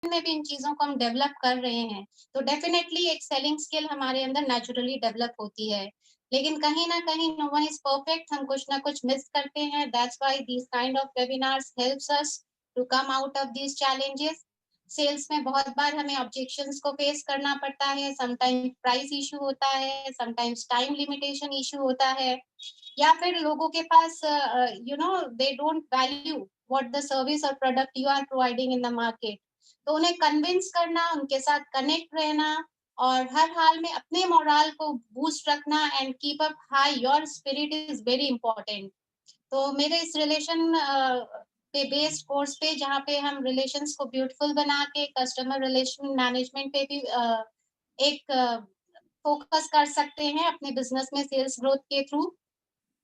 में भी इन चीजों को हम डेवलप कर रहे हैं, तो डेफिनेटली एक सेलिंग स्किल हमारे अंदर नेचुरली डेवलप होती है। लेकिन कहीं ना कहीं नो वन इज परफेक्ट, हम कुछ ना कुछ मिस करते हैं। That's why these kind of webinars helps us to come out of these challenges. Sales में बहुत बार हमें ऑब्जेक्शंस को फेस करना पड़ता है, समटाइम्स प्राइस इशू होता है, समटाइम्स टाइम लिमिटेशन इशू होता है, या फिर लोगों के पास they don't value what the service और product you are providing in the market. तो उन्हें कन्विंस करना, उनके साथ कनेक्ट रहना और हर हाल में अपने मोरल को बूस्ट रखना and keep up high your spirit is very important. तो मेरे इस रिलेशन पे बेस्ड कोर्स पे, जहाँ पे हम रिलेशंस को ब्यूटीफुल बना के कस्टमर रिलेशन मैनेजमेंट पे भी एक फोकस कर सकते हैं अपने बिजनेस में सेल्स ग्रोथ के थ्रू,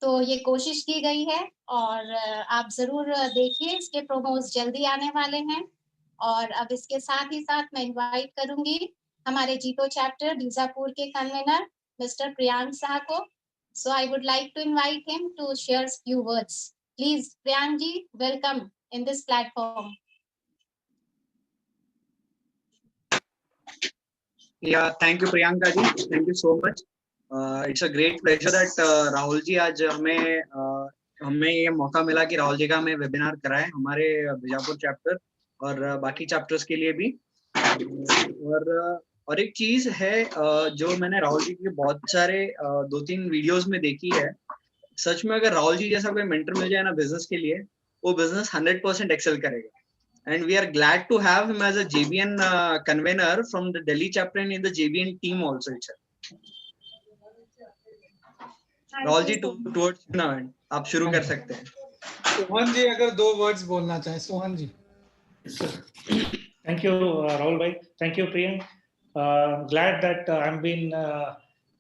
तो ये कोशिश की गई है। और आप जरूर देखिए, इसके प्रोमोस जल्दी आने वाले हैं। और अब इसके साथ ही साथ मैं इनवाइट करूंगी हमारे जीतो चैप्टर बीजापुर के कन्वीनर मिस्टर प्रियांक शाह को। So I would like to invite him to share few words. Please Priyank ji, welcome in this platform. Yeah, thank you Priyanka ji. Thank you so much. It's a great pleasure that Rahul ji आज हमें ये मौका मिला कि राहुल जी का हमें webinar कराएं हमारे बीजापुर चैप्टर और बाकी चैप्टर्स के लिए भी। और एक चीज है जो मैंने राहुल जी के बहुत सारे 2-3 वीडियोस में देखी है, सच में अगर राहुल जी जैसा कोई मेंटर मिल जाए ना बिजनेस के लिए, वो बिजनेस 100% एक्सेल करेगा। And we are glad to have him as a JBN convener from the Delhi chapter and in the JBN team also. Rahul ji towards you now, आप शुरू कर सकते हैं। सोहन जी अगर 2 वर्ड्स बोलना चाहे, सोहन जी। Thank you, Rahul bhai. Thank you, Priyank. Glad that I'm been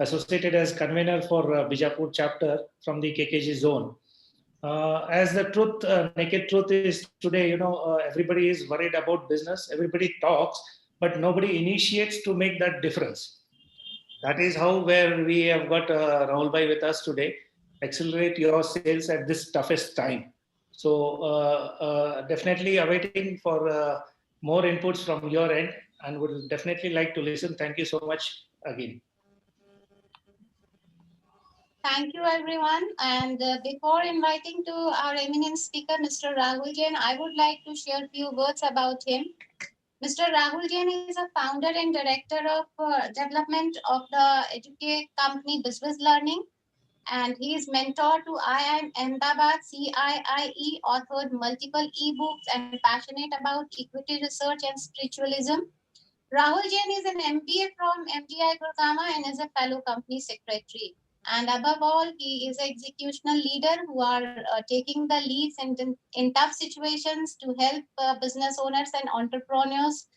associated as convener for Bijapur chapter from the KKG zone. As the truth, naked truth is today, everybody is worried about business. Everybody talks, but nobody initiates to make that difference. That is where we have got Rahul bhai with us today. Accelerate your sales at this toughest time. So definitely awaiting for more inputs from your end, and would definitely like to listen. Thank you so much again. Thank you, everyone. And before inviting to our eminent speaker, Mr. Rahul Jain, I would like to share a few words about him. Mr. Rahul Jain is a founder and director of development of the educate company Business Learning, and he is mentor to IIM Ahmedabad, CIIE, authored multiple ebooks, and passionate about equity research and spiritualism. Rahul Jain is an MBA from MGI Gurgaon and is a fellow company secretary. And above all, he is an executional leader who are taking the leads in tough situations to help business owners and entrepreneurs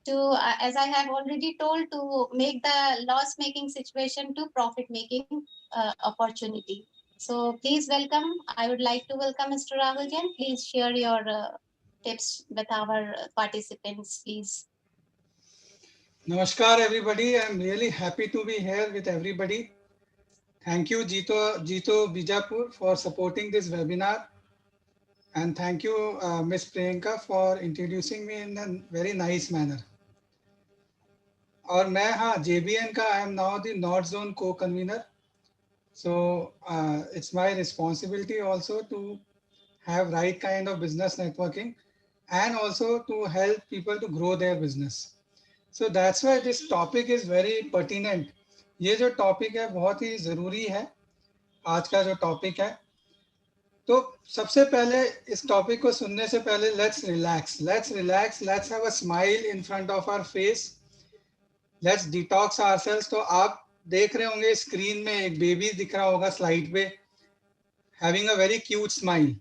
to, as I have already told, to make the loss-making situation to profit-making opportunity. So please welcome. I would like to welcome Mr. Rahul Jain. Please share your tips with our participants, please. Namaskar everybody. I'm really happy to be here with everybody. Thank you Jito Bijapur for supporting this webinar, and thank you Ms. Priyanka for introducing me in a very nice manner. और मैं JBN का I am now the North Zone co-convener. So it's my responsibility also to have right kind of business networking and also to help people to grow their business. So that's why this topic is very pertinent. ये जो topic है बहुत ही ज़रूरी है आज का जो topic है। तो सबसे पहले इस टॉपिक को सुनने से पहले let's relax, let's have a smile in front of our face, let's detox ourselves. तो आप देख रहे होंगे स्क्रीन में एक बेबी दिख रहा होगा स्लाइड पे, having a very cute smile.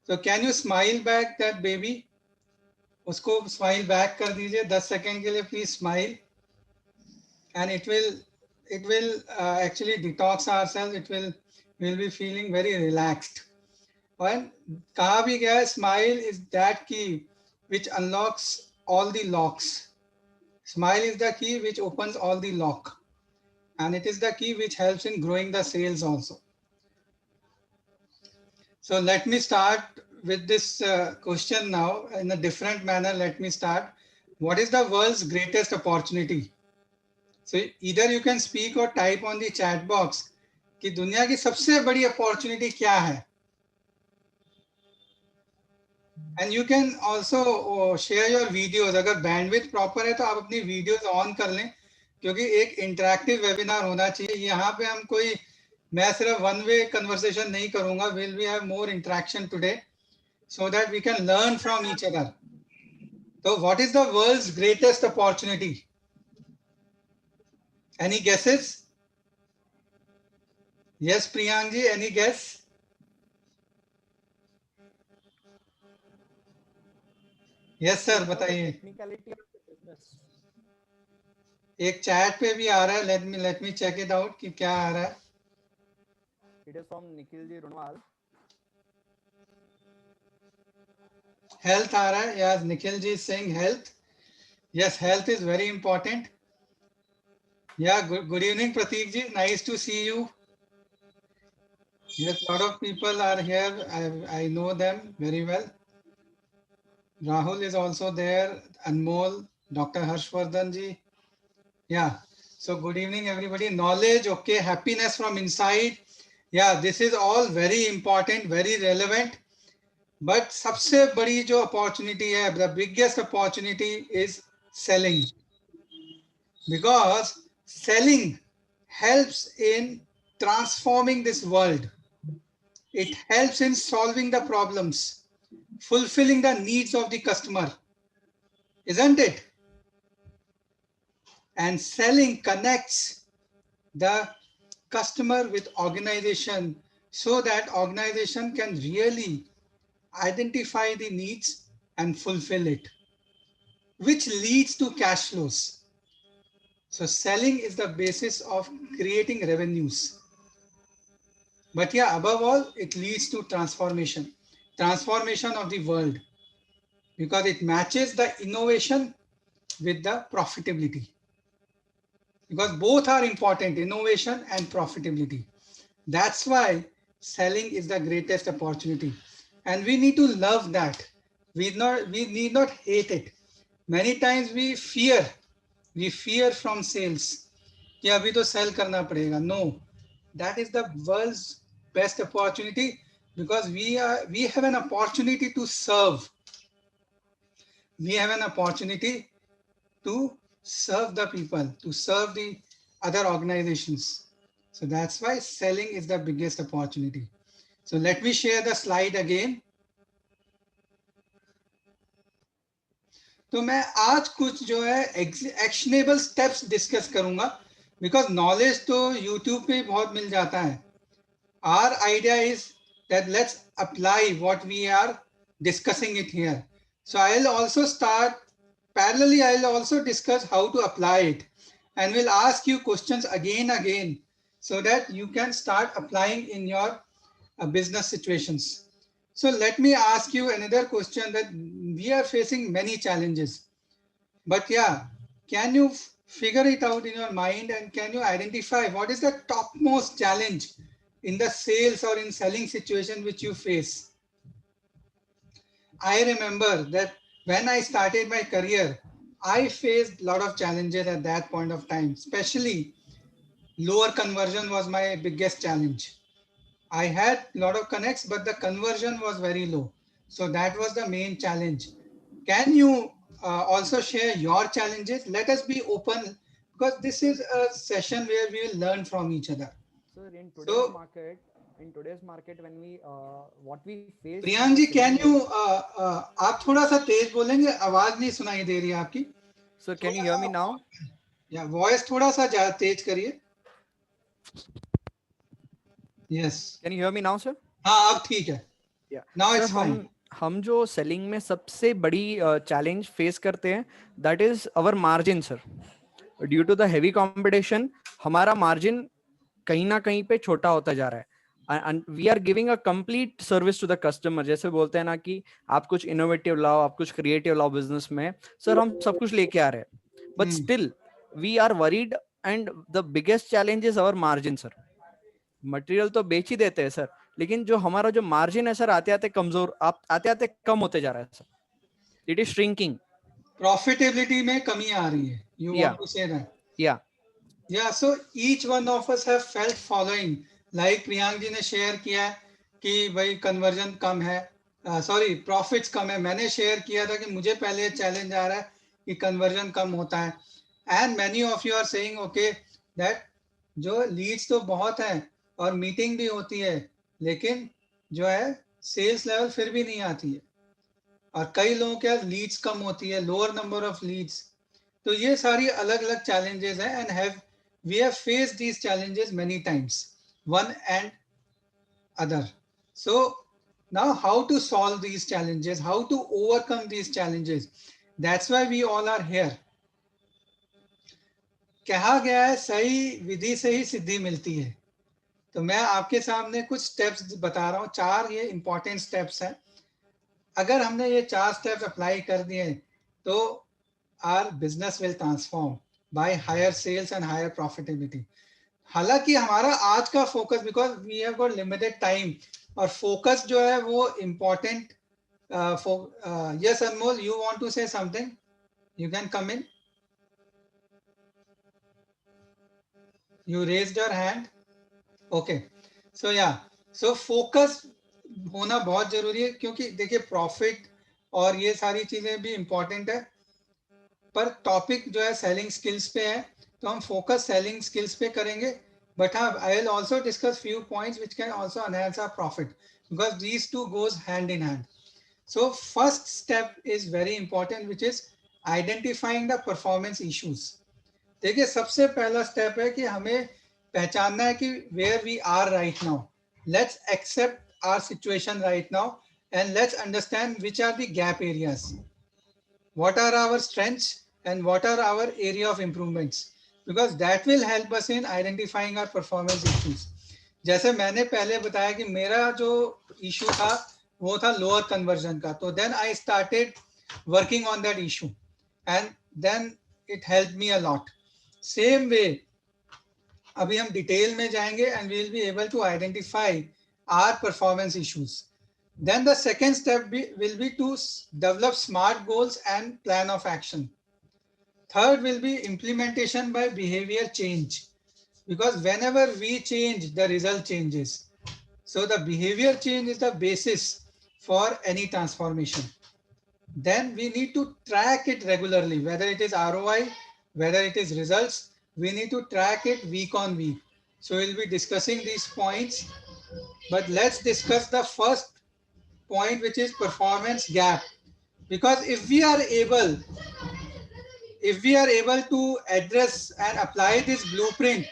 So can you smile back that baby? उसको स्माइल बैक कर दीजिए 10 सेकेंड के लिए, please smile, and it will actually detox ourselves. It will be feeling very relaxed. और कहा भी गया है smile is that key which unlocks all the locks. Smile is the key which opens all the lock, and it is the key which helps in growing the sales also. So let me start with this question now in a different manner. Let me start. what is the world's greatest opportunity? So either you can speak or type on the chat box कि दुनिया की सबसे बड़ी opportunity क्या है. And you can also share your videos. अगर bandwidth proper है तो आप अपनी videos on कर लें, क्योंकि एक interactive webinar होना चाहिए. यहाँ पे हम कोई, मैं सिर्फ one way conversation नहीं करूँगा. We have more interaction today so that we can learn from each other. So what is the world's greatest opportunity? Any guesses? Yes, Priyank ji, any guess? Yes sir, बताइए. Technicality of business. एक chat पे भी आ रहा है. Let me check it out कि क्या आ रहा है. It is from Nikhil ji Runwal. Health आ रहा है. Yes, Nikhil ji saying health. Yes, health is very important. Yeah good evening Prateek ji, nice to see you. Yes, lot of people are here. I know them very well. Rahul is also there. Anmol, Dr. Harshvardhan ji. Yeah. So good evening, everybody. Knowledge, okay. Happiness from inside. Yeah, this is all very important, very relevant. But सबसे बड़ी जो opportunity है, the biggest opportunity is selling. Because selling helps in transforming this world. It helps in solving the problems, fulfilling the needs of the customer, isn't it? And selling connects the customer with organization so that organization can really identify the needs and fulfill it, which leads to cash flows. So selling is the basis of creating revenues. But yeah, above all, it leads to transformation of the world, because it matches the innovation with the profitability. Because both are important, innovation and profitability. That's why selling is the greatest opportunity. And we need to love that. We need not hate it. Many times we fear from sales. कि अभी तो sell करना पड़ेगा. No, that is the world's best opportunity, because we have an opportunity to serve. We have an opportunity to serve the people, to serve the other organizations. So that's why selling is the biggest opportunity. So let me share the slide again. तो मैं आज कुछ जो है actionable steps discuss करूंगा, because knowledge तो YouTube पे बहुत मिल जाता है. Our idea is that let's apply what we are discussing it here. So I'll also start parallelly. I'll also discuss how to apply it, and we'll ask you questions again, so that you can start applying in your business situations. So let me ask you another question, that we are facing many challenges, but yeah, can you figure it out in your mind, and can you identify what is the topmost challenge in the sales or in selling situation which you face? I remember that when I started my career, I faced a lot of challenges at that point of time, especially lower conversion was my biggest challenge. I had a lot of connects, but the conversion was very low. So that was the main challenge. Can you also share your challenges? Let us be open, because this is a session where we will learn from each other. Sir, So, in today's market, when we what we face. Priyank ji, can you आप थोड़ा सा तेज बोलेंगे, आवाज नहीं सुनाई दे रही है आपकी. Sir, can you hear me now? या वॉइस थोड़ा सा तेज करिए. Yes. Can you hear me now, sir? हाँ, अब ठीक है. Yeah. Now sir, it's fine. हम जो सेलिंग में सबसे बड़ी चैलेंज फेस करते हैं, that is our margin sir. Due to the heavy competition, हमारा मार्जिन कहीं ना कहीं पे छोटा होता जा रहा है. And we are giving a complete service to the customer. जैसे बोलते हैं ना कि आप कुछ इनोवेटिव लाओ, आप कुछ क्रिएटिव लाओ बिजनेस में. सर, हम सब कुछ लेके आ रहे हैं, but still we are worried, and the biggest challenge is our margin sir. Material तो बेच ही देते हैं सर, लेकिन जो हमारा जो मार्जिन है सर, आते आते कमजोर, आते आते कम होते जा रहा है sir. It is shrinking. Profitability में कमी आ रही है. You Yeah. want to say that? Yeah. Yeah, so each one of us have felt following. Like Priyank जी ने शेयर किया है कि भाई कन्वर्जन कम है, सॉरी प्रॉफिट्स कम है. मैंने शेयर किया था कि मुझे पहले चैलेंज आ रहा है कि कन्वर्जन कम होता है. And many of you are saying okay that जो लीड्स तो बहुत हैं और मीटिंग भी होती है, लेकिन जो है सेल्स लेवल फिर भी नहीं आती है. और कई लोगों के लीड्स कम होती है, लोअर नंबर ऑफ लीड्स. तो ये सारी अलग अलग चैलेंजेस हैं and have we have faced these challenges many times, one and other. So now how to solve these challenges, how to overcome these challenges, that's why we all are here. कहा गया है सही विधि से ही सिद्धि मिलती है. तो मैं आपके सामने कुछ स्टेप्स बता रहा हूँ. 4 ये इंपॉर्टेंट स्टेप्स हैं. अगर हमने ये 4 स्टेप्स अप्लाई कर दिए तो our business will transform by higher sales and higher profitability. हालांकि हमारा आज का focus, because we have got limited time, और फोकस जो है वो important. Yes Anmol, you want to say something, you can come in, you raised your hand. Okay, so yeah, so focus होना बहुत जरूरी है, क्योंकि देखिए प्रॉफिट और ये सारी चीजें भी इम्पोर्टेंट है, पर टॉपिक जो है सेलिंग स्किल्स पे है, तो हम फोकस सेलिंग स्किल्स पे करेंगे. बट हाँ, I will also discuss few points which can also enhance our profit, because these two goes hand in hand. So first step is very important, which is identifying the performance issues. देखिए सबसे पहला step है कि हमें पहचानना है कि where we are right now. Let's accept our situation right now and let's understand which are the gap areas. What are our strengths and what are our area of improvements, because that will help us in identifying our performance issues. जैसे मैंने पहले बताया कि मेरा जो issue था वो था लोअर कन्वर्जन का, तो then I started working on that issue and then it help me a lot. Same way अभी हम डिटेल में जाएंगे and we will be able to identify our performance issues. Then the second step will be to develop smart goals and plan of action. Third will be implementation by behavior change, because whenever we change, the result changes. So the behavior change is the basis for any transformation. Then we need to track it regularly, whether it is ROI, whether it is results, we need to track it week on week. So we'll be discussing these points, but let's discuss the first point, which is performance gap. Because if we are able to address and apply this blueprint,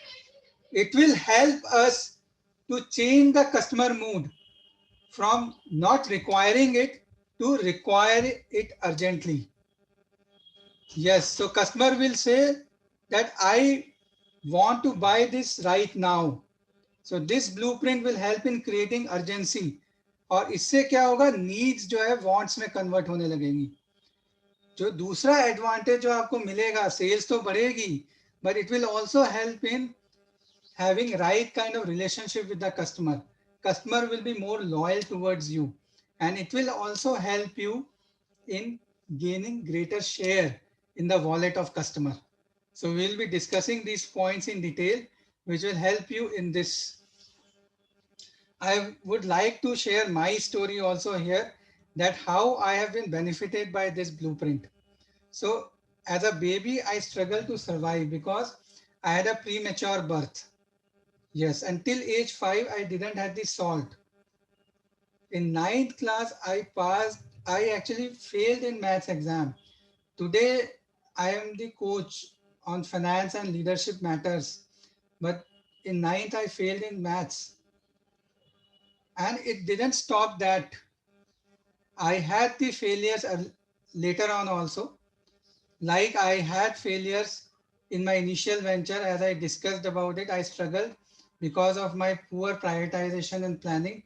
it will help us to change the customer mood from not requiring it to require it urgently. Yes, so customer will say that I want to buy this right now. So this blueprint will help in creating urgency. और इससे क्या होगा, needs जो है wants में convert होने लगेंगी. जो दूसरा एडवांटेज जो आपको मिलेगा, सेल्स तो बढ़ेगी, but it will also help in having right kind of relationship with the customer. Customer will be more loyal towards you and it will also help you in gaining greater share in the wallet of customer. So we will be discussing these points in detail, which will help you in this. I would like to share my story also here, that how I have been benefited by this blueprint. So as a baby, I struggled to survive because I had a premature birth. Yes, until age 5, I didn't have the salt. In 9th class, I actually failed in maths exam. Today, I am the coach on finance and leadership matters. But in 9th, I failed in maths. And it didn't stop that. I had the failures later on also. Like I had failures in my initial venture, as I discussed about it, I struggled because of my poor prioritization and planning.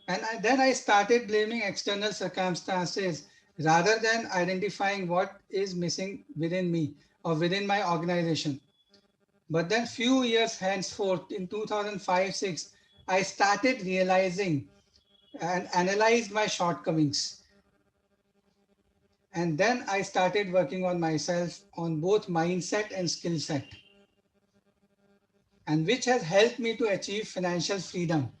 And then I started blaming external circumstances rather than identifying what is missing within me or within my organization. But then few years henceforth, in 2005-6, I started realizing and analyzed my shortcomings. And then I started working on myself on both mindset and skill set, and which has helped me to achieve financial freedom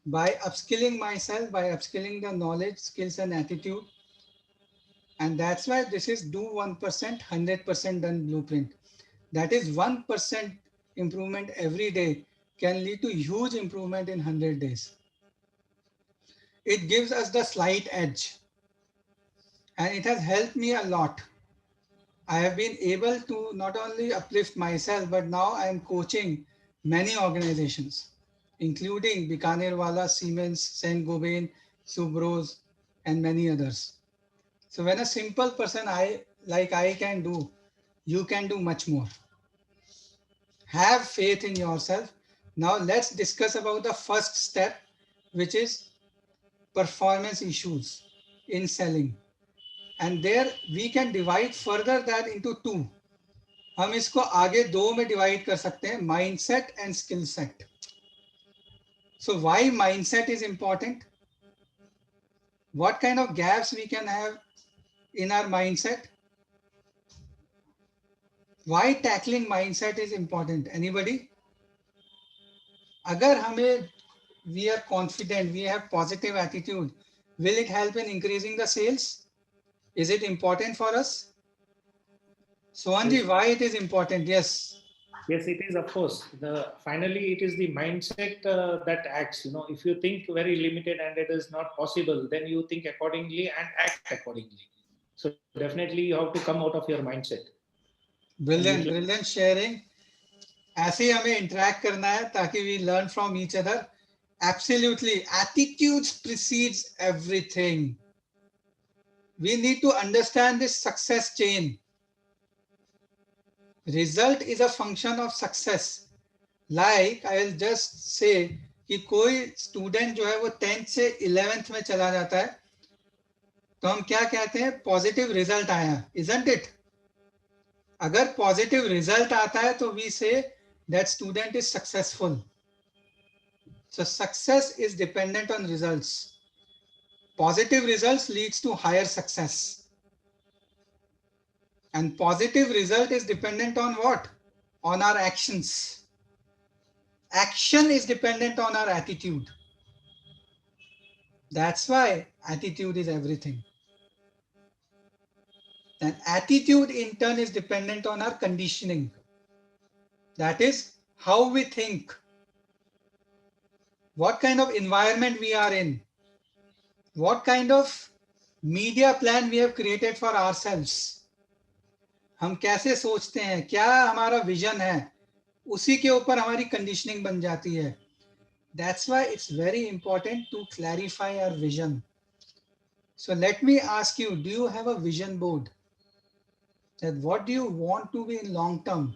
by upskilling myself, by upskilling the knowledge, skills, and attitude. And that's why this is do 1%, 100% done blueprint. That is 1% improvement every day can lead to huge improvement in 100 days. It gives us the slight edge, and it has helped me a lot. I have been able to not only uplift myself, but now I am coaching many organizations, including Bikanerwala, Siemens, Saint Gobain, Subros, and many others. So when a simple person I can do, you can do much more. Have faith in yourself. Now let's discuss about the first step, which is performance issues in selling. And there we can divide further that into two. हम इसको आगे दो में divide कर सकते हैं, mindset and skill set. So why mindset is important? What kind of gaps we can have in our mindset? Why tackling mindset is important? Anybody? अगर हमें we are confident, we have positive attitude, will it help in increasing the sales? Is it important for us? Sohanji, Yes. why it is important? Yes. Yes, it is, of course. Finally, it is the mindset that acts. If you think very limited and it is not possible, then you think accordingly and act accordingly. So definitely, you have to come out of your mindset. Brilliant, brilliant sharing. ऐसे ही हमें interact करना है ताकि we learn from each other. Absolutely, attitudes precedes everything. We need to understand this success chain. Result is a function of success. Like I will just say कि कोई student जो है वो 10th से 11th में चला जाता है, तो हम क्या कहते हैं? पॉजिटिव रिजल्ट आया, isn't it? अगर पॉजिटिव रिजल्ट आता है तो we say that student is successful. So success is dependent on results. Positive results leads to higher success. And positive result is dependent on what? On our actions. Action is dependent on our attitude. That's why attitude is everything. And attitude in turn is dependent on our conditioning. That is how we think, what kind of environment we are in, what kind of media plan we have created for ourselves. हम कैसे सोचते हैं, क्या हमारा vision है, उसी के ऊपर हमारी कंडीशनिंग बन जाती है. That's why it's very important to clarify our vision. So let me ask you, do you have a vision board? That what do you want to be in long term?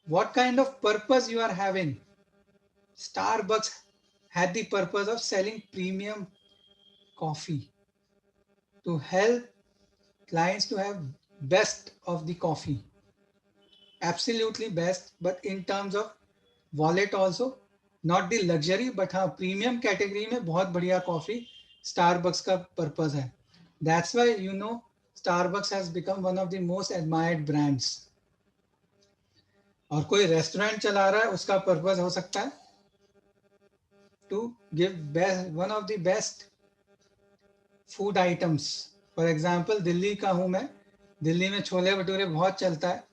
What kind of purpose you are having? Starbucks had the purpose of selling premium coffee to help clients to have best of the coffee. Absolutely best, but in terms of wallet also, not the luxury, but हाँ premium category में बहुत बढ़िया coffee Starbucks का purpose है. That's why Starbucks has become one of the most admired brands. और कोई restaurant चला रहा है, उसका पर्पस हो सकता है to give one of the best food items. For example, Delhi का हूँ मैं, दिल्ली में छोले भटूरे बहुत चलता है,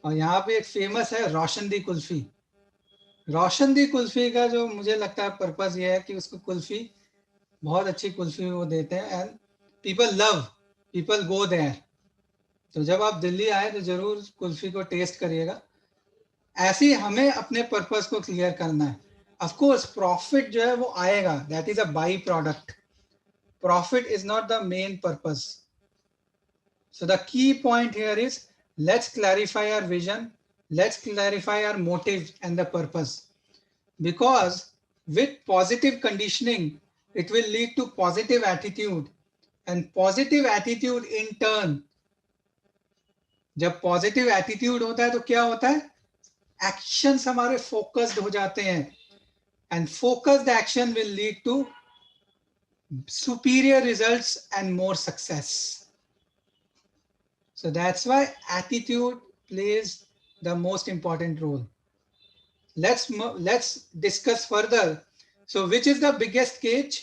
और यहाँ पे एक फेमस है रोशनदी कुल्फी. रोशनदी कुल्फी का जो मुझे लगता है पर्पस ये है कि उसको कुल्फी बहुत अच्छी कुल्फी वो देते हैं, एंड पीपल गो देयर. तो जब आप दिल्ली आए तो जरूर कुल्फी को टेस्ट करिएगा. ऐसे ही हमें अपने पर्पस को क्लियर करना है. ऑफ कोर्स प्रॉफिट जो है वो आएगा, that is a by product. Profit is not the main purpose. So the key point here is, let's clarify our vision, let's clarify our motive and the purpose, because with positive conditioning it will lead to positive attitude, and positive attitude in turn, जब positive attitude होता है तो क्या होता है? Actions हमारे focused हो जाते हैं, and focused action will lead to superior results and more success. So that's why attitude plays the most important role. Let's discuss further. So which is the biggest cage?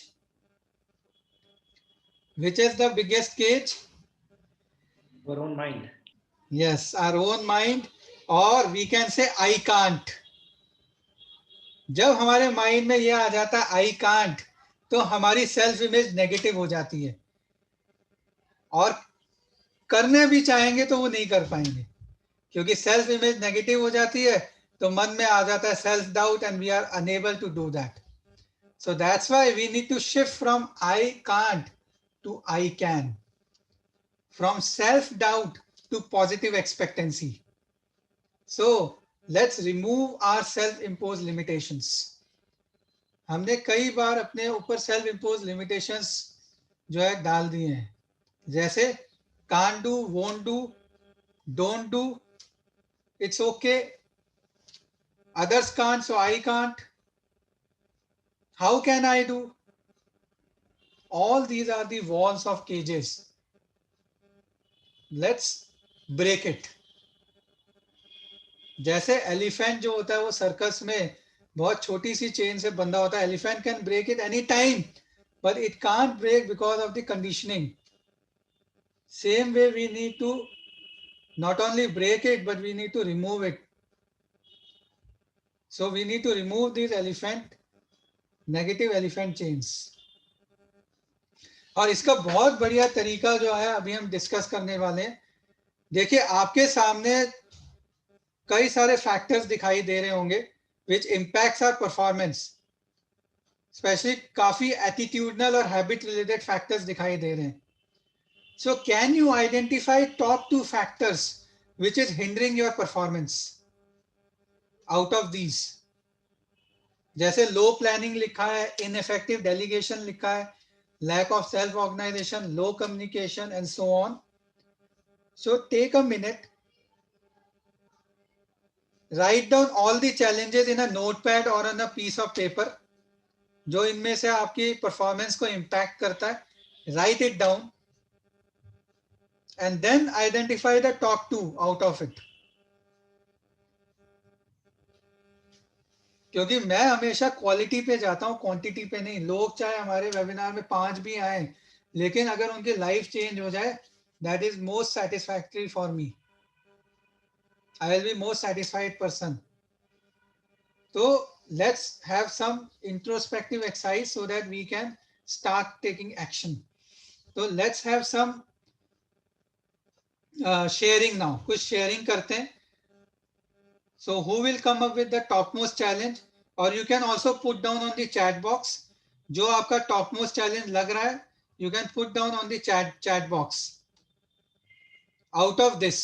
Which is the biggest cage? Our own mind. Yes, our own mind, or we can say I can't. जब हमारे mind में ये आ जाता है I can't, तो हमारी self image negative हो जाती है और करने भी चाहेंगे तो वो नहीं कर पाएंगे, क्योंकि सेल्फ इमेज नेगेटिव हो जाती है तो मन में आ जाता है self doubt and we are unable to do that. So that's why we need to shift from I can't to I can, from self-doubt to positive expectancy. So let's remove our self-imposed limitations. हमने कई बार अपने ऊपर self impose limitations जो है डाल दिए हैं, जैसे can't do, won't do, don't do, it's okay, others can't so I can't, how can I do. All these are the walls of cages. Let's break it. जैसे एलिफेंट जो होता है वो सर्कस में बहुत छोटी सी चेन से बंधा होता है. Elephant can break it any time, but it can't break because of the conditioning. Same way we need to not only break it, but we need to remove it. So we need to remove these negative elephant chains. और इसका बहुत बढ़िया तरीका जो है अभी हम discuss करने वाले हैं. देखिए आपके सामने कई सारे फैक्टर्स दिखाई दे रहे होंगे which impacts our performance. Specially काफी एटीट्यूडनल और हैबिट रिलेटेड फैक्टर्स दिखाई दे रहे हैं. So can you identify top 2 factors which is hindering your performance out of these? जैसे लो प्लानिंग लिखा है, ineffective delegation लिखा है, lack of self organization, low communication and so on. So take a minute, write down all the challenges in a notepad or on a piece of paper जो इनमें से आपकी performance को impact करता है. Right it down and then identify the top 2 out of it. क्योंकि मैं हमेशा क्वालिटी पे जाता हूं, क्वांटिटी पे नहीं. लोग चाहे हमारे वेबिनार में 5 भी आए, लेकिन अगर उनकी लाइफ चेंज हो जाए, that is most satisfactory for me. I will be most satisfied person. तो let's have some introspective exercise so that we can start taking action. तो let's have some sharing now. कुछ sharing करते हैं. So who will come up with the topmost challenge? Or you can also put down on the chat box जो आपका topmost challenge लग रहा है. You can put down on the chat box out of this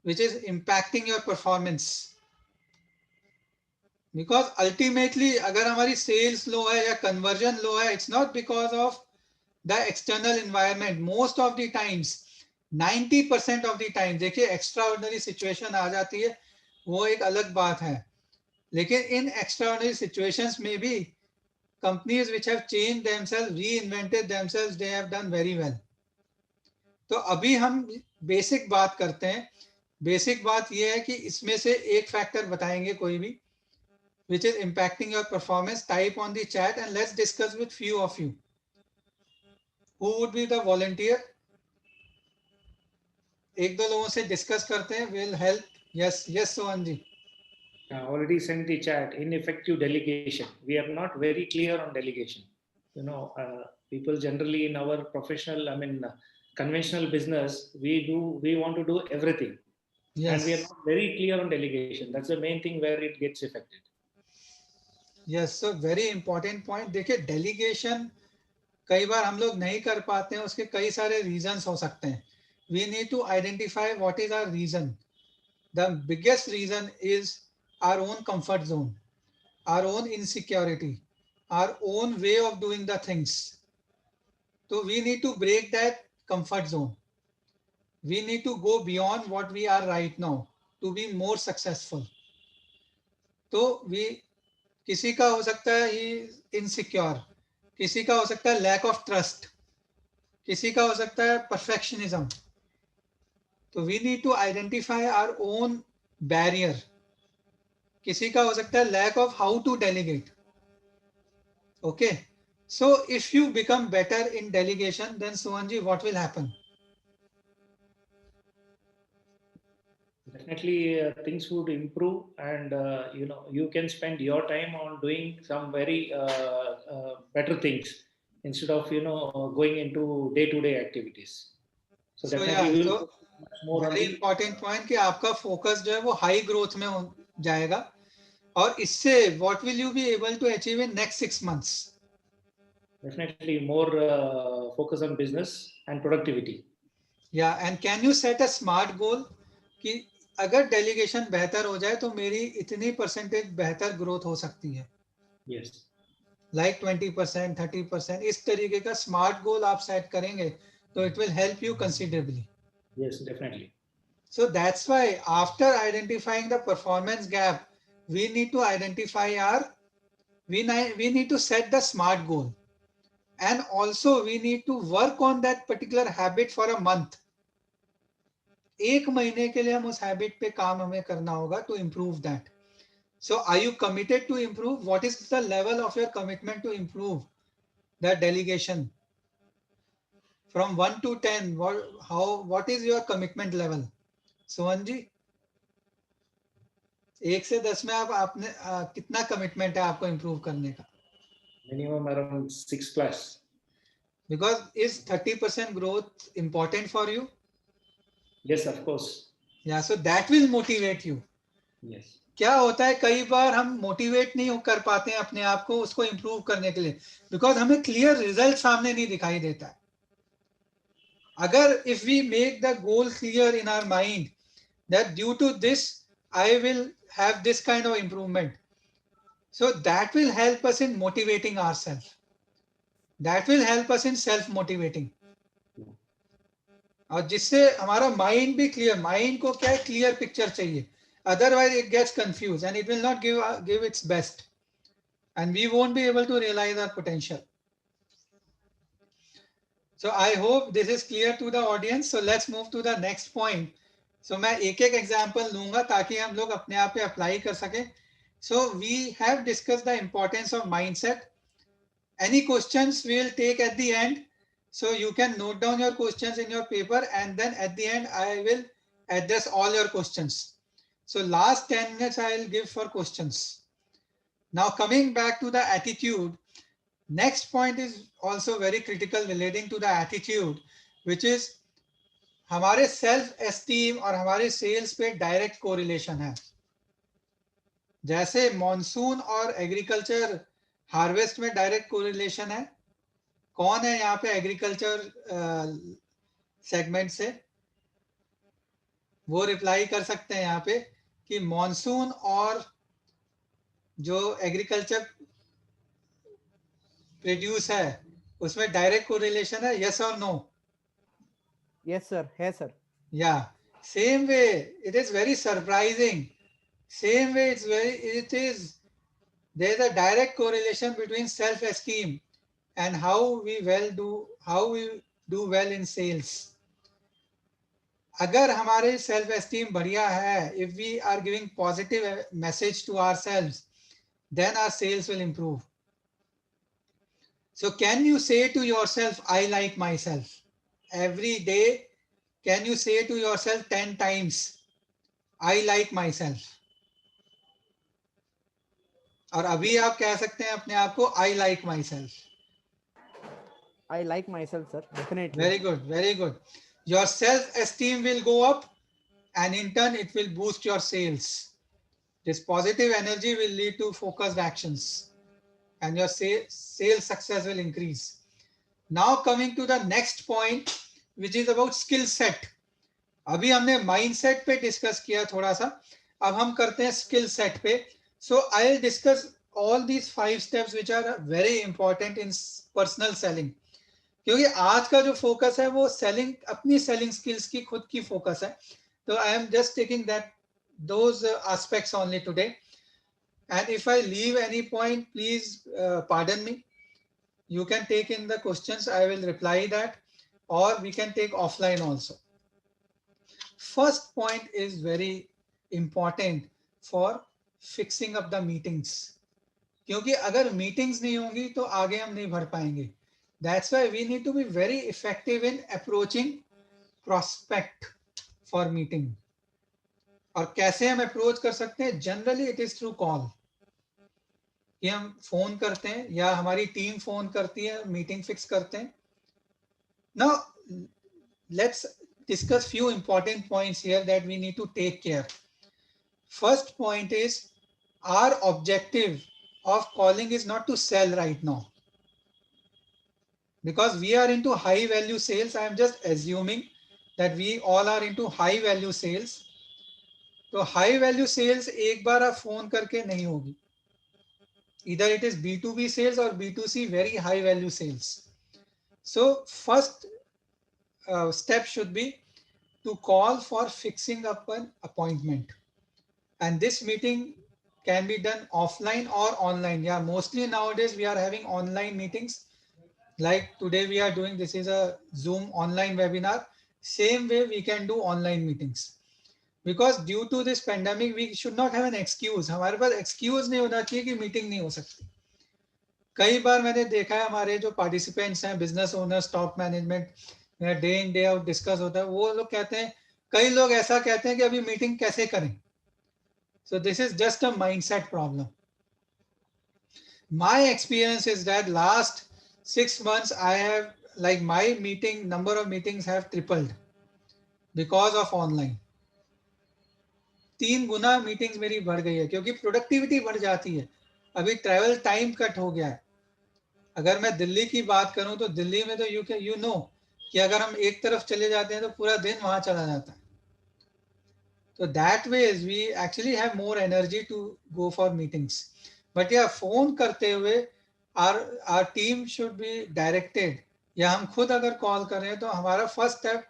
which is impacting your performance. Because ultimately अगर हमारी sales low है या conversion low है, it's not because of the external environment. Most of the times 90% of the time, देखिए extra ordinary situation आ जाती है, वो एक अलग बात है, लेकिन इन एक्स्ट्रा ऑर्डिनरी सिचुएशंस में भी companies which have changed themselves, reinvented themselves, they have done very well. तो अभी हम बेसिक बात करते हैं. बेसिक बात ये है कि इसमें से एक फैक्टर बताएंगे कोई भी which is impacting your performance. Type on the chat and let's discuss with few of you. Who would be the volunteer? एक दो लोगों से डिस्कस करते हैं. Will help. Yes yes Sohan ji. Already sent the chat. Ineffective delegation. We are not very clear on delegation. People generally in our professional, conventional business, we want to do everything. Yes. And we are not very clear on delegation. That's the main thing where it gets affected. Yes, so very important point. देखिए delegation कई बार हम लोग नहीं कर पाते हैं, उसके कई सारे reasons हो सकते हैं. We need to identify what is our reason. The biggest reason is our own comfort zone, our own insecurity, our own way of doing the things. So we need to break that comfort zone. We need to go beyond what we are right now to be more successful. तो किसी का हो सकता है ही insecure, किसी का हो सकता है लैक ऑफ ट्रस्ट, किसी का हो सकता है परफेक्शनिज्म. तो we need to identify our own barrier. किसी का हो सकता है lack of how to delegate. Okay, so if you become better in delegation, then Suhanji, what will happen? Definitely, things would improve, and you can spend your time on doing some very better things instead of going into day-to-day activities. So So definitely, yeah, we will so focus much more on very the. important point कि आपका focus जो है वो high growth में जाएगा, और इससे what will you be able to achieve in next 6 months? Definitely more focus on business and productivity. Yeah, and can you set a smart goal कि अगर डेलीगेशन बेहतर हो जाए तो मेरी इतनी परसेंटेज बेहतर ग्रोथ हो सकती है. Yes. लाइक 20%, 30%, इस तरीके का स्मार्ट गोल आप सेट करेंगे तो it will help you considerably. Yes, definitely. So that's why after identifying the performance gap, we need to identify we need to set the smart goal, and also we need to work on that particular habit for a month. एक महीने के लिए हम उस habit पे काम हमें करना होगा to improve that. So are you committed to improve? What is the level of your commitment to improve that delegation? From 1 to 10, what is your commitment level? Sohan जी, 1 से 10 में आपने कितना कमिटमेंट है आपको इम्प्रूव करने का? Minimum around 6+. Because is 30% growth important for you? Yes, of course. Yeah, so that will motivate you. Yes. क्या होता है कई बार हम मोटिवेट नहीं कर पाते हैं अपने आप को उसको इम्प्रूव करने के लिए, बिकॉज हमें क्लियर रिजल्ट सामने नहीं दिखाई देता है. अगर if we make the goal clear in our mind that due to this I will have this kind of improvement, so that will help us in motivating ourselves, that will help us in self motivating. और जिससे हमारा mind भी clear, mind को क्या है clear picture चाहिए, otherwise it gets confused and it will not give its best and we won't be able to realize our potential. So I hope this is clear to the audience. So let's move to the next point. So मैं एक एक example लूंगा ताकि हम लोग अपने आप पे अप्लाई कर सकें. So we have discussed the importance of mindset. Any questions we will take at the end. So you can note down your questions in your paper and then at the end I will address all your questions. So last 10 minutes I will give for questions. Now coming back to the attitude, next point is also very critical relating to the attitude, which is हमारे self esteem और हमारे sales पे direct correlation है. जैसे monsoon और agriculture harvest में direct correlation है. कौन है यहाँ पे एग्रीकल्चर सेगमेंट से? वो रिप्लाई कर सकते हैं यहाँ पे कि मॉनसून और जो एग्रीकल्चर प्रोड्यूस है उसमें डायरेक्ट कोरिलेशन है, यस और नो? यस सर, है sir. Yeah, same way it is very surprising. Same way there's a direct correlation between self-esteem and how we do well in sales. अगर हमारे self esteem बढ़िया है, if we are giving positive message to ourselves, then our sales will improve. So can you say to yourself, I like myself? Every day, can you say to yourself 10 times, I like myself? और अभी आप कह सकते हैं अपने आप को I like myself. I like myself, sir. Definitely. Very good, very good. Your self-esteem will go up and in turn it will boost your sales. This positive energy will lead to focused actions and your sales success will increase. Now coming to the next point, which is about skill set. अभी हमने mindset पे discuss किया थोड़ा सा, अब हम करते हैं skill set पे. So I'll discuss all these 5 steps which are very important in personal selling. क्योंकि आज का जो फोकस है वो सेलिंग, अपनी सेलिंग स्किल्स की खुद की फोकस है. तो I am just taking that those aspects only today, and if I leave any point please pardon me. You can take in the questions, I will reply that, or we can take offline also. first point is very important for fixing up the meetings. क्योंकि अगर meetings नहीं होंगी तो आगे हम नहीं बढ़ पाएंगे. That's why we need to be very effective in approaching prospect for meeting. और कैसे हम अप्रोच कर सकते हैं? Generally it is through call, कि हम फोन करते हैं या हमारी टीम फोन करती है, मीटिंग फिक्स करते हैं. Now let's discuss few important points here that we need to take care. First point is, our objective of calling is not to sell right now, because we are into high value sales. I am just assuming that we all are into high value sales. तो high value sales एक बार आप phone करके नहीं होगी. Either it is B2B sales or B2C very high value sales. So first step should be to call for fixing up an appointment, and this meeting can be done offline or online. Yeah, mostly nowadays we are having online meetings. Like today we are doing, this is a Zoom online webinar. Same way we can do online meetings. Because due to this pandemic we should not have an excuse. हमारे पास excuse नहीं होना चाहिए कि meeting नहीं हो सकती. कई बार मैंने देखा है हमारे जो पार्टिसिपेंट्स हैं, business owner, top management, day in day out discuss होता है, वो लोग कहते हैं, कई लोग ऐसा कहते हैं कि अभी मीटिंग कैसे करें. So this is just a mindset problem. My experience is that last 6 months I have, like, my meeting number of meetings have tripled because of online. 3 Guna meetings मेरी बढ़ गई है, क्योंकि प्रोडक्टिविटी बढ़ जाती है. अभी ट्रैवल टाइम कट हो गया है. अगर मैं दिल्ली की बात करूं तो दिल्ली में तो यू नो कि अगर हम एक तरफ चले जाते हैं तो पूरा दिन वहां चला जाता है. तो that ways we actually have more energy to go for meetings. But या फोन करते हुए our team should be directed, या हम खुद अगर कॉल कर रहे हैं तो हमारा first step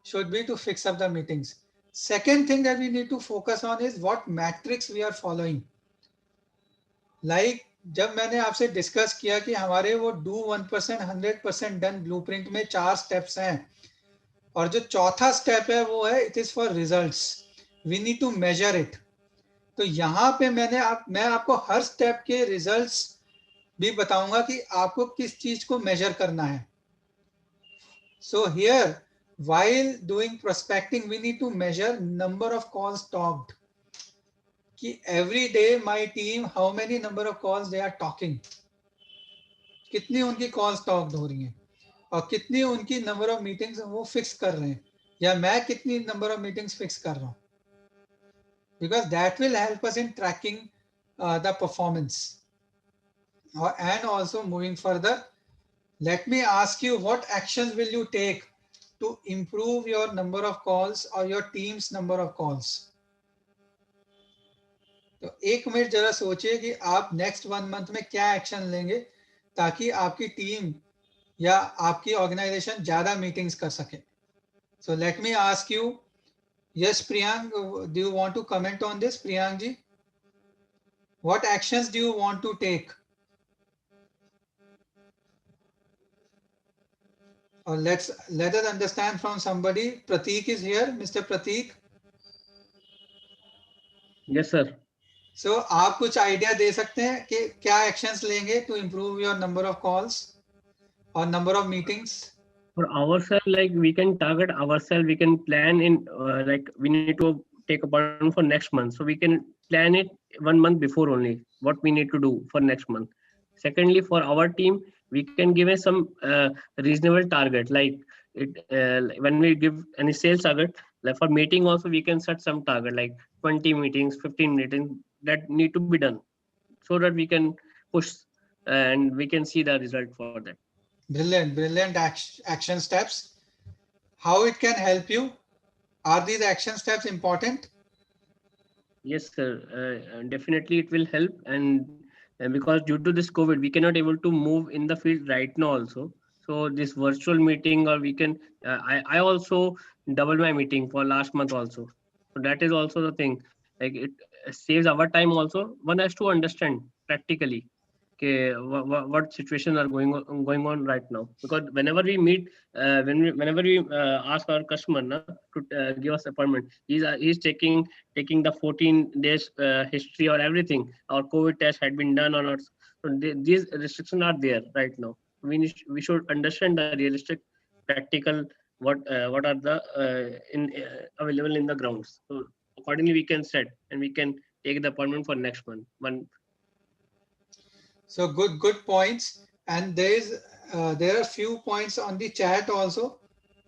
should be to fix up the meetings. Second thing that we need to focus on is what metrics we are following. Like जब मैंने आपसे डिस्कस किया कि हमारे वो डू 1% 100% डन ब्लूप्रिंट में 4 स्टेप्स हैं, और जो चौथा स्टेप है वो है it is for results. We need to measure it. तो यहाँ पे मैं आपको हर स्टेप के रिजल्ट्स भी बताऊंगा कि आपको किस चीज को मेजर करना है. So here, while doing prospecting, we need to measure number of calls talked. कि every day my team how many number of calls they are talking, कितनी उनकी calls talked हो रही हैं, और कितनी उनकी number of meetings वो fix कर रहे हैं, या मैं कितनी number of meetings fix कर रहा हूँ. Because that will help us in tracking the performance. And also moving further, let me ask you, what actions will you take to improve your number of calls or your team's number of calls? तो एक minute जरा सोचिए कि आप next 1 month में क्या action लेंगे ताकि आपकी टीम या आपकी ऑर्गेनाइजेशन ज्यादा मीटिंग्स कर सके. So let me ask you, yes Priyank, do you want to comment on this? Priyank ji, what actions do you want to take? Or let us understand from somebody. Prateek is here. Mr. Prateek. Yes, sir. So आप कुछ idea दे सकते हैं कि क्या actions लेंगे to improve your number of calls or number of meetings? For ourselves, like we can target ourselves, we can plan in like we need to take appointment for next month, so we can plan it 1 month before only what we need to do for next month. Secondly, for our team, we can give some reasonable target, like when we give any sales target, like for meeting also we can set some target like 20 meetings, 15 meetings that need to be done, so that we can push and we can see the result for that. Brilliant action steps. How it can help you? Are these action steps important? Yes, sir. Definitely it will help, and because due to this COVID, we cannot able to move in the field right now also. So this virtual meeting, or we can, I also double my meeting for last month also. So that is also the thing. Like it saves our time also. One has to understand practically. okay, what situation are going on right now. Because whenever we meet, whenever we ask our customer na, to give us appointment, he's taking the 14 days history or everything. Our COVID test had been done or not. So these restrictions are there right now. We should understand the realistic, practical what are the available in the grounds. So accordingly we can set and we can take the appointment for next month. So good points. And there are few points on the chat also.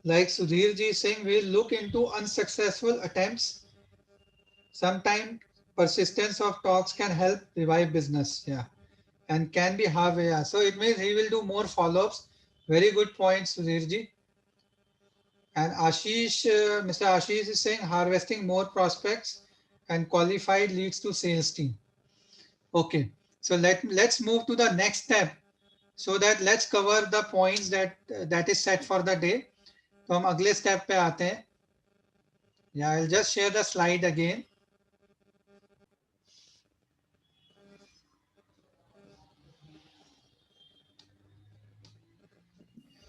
Like Sudhir ji is saying, we'll look into unsuccessful attempts. Sometimes persistence of talks can help revive business. Yeah. And can be halfway. Yeah. So it means he will do more follow-ups. Very good point, Sudhir ji. And Mr. Ashish is saying harvesting more prospects and qualified leads to sales team. Okay. So let's move to the next step. So that let's cover the points that is set for the day. तो हम अगले step पे आते हैं. Yeah, I'll just share the slide again.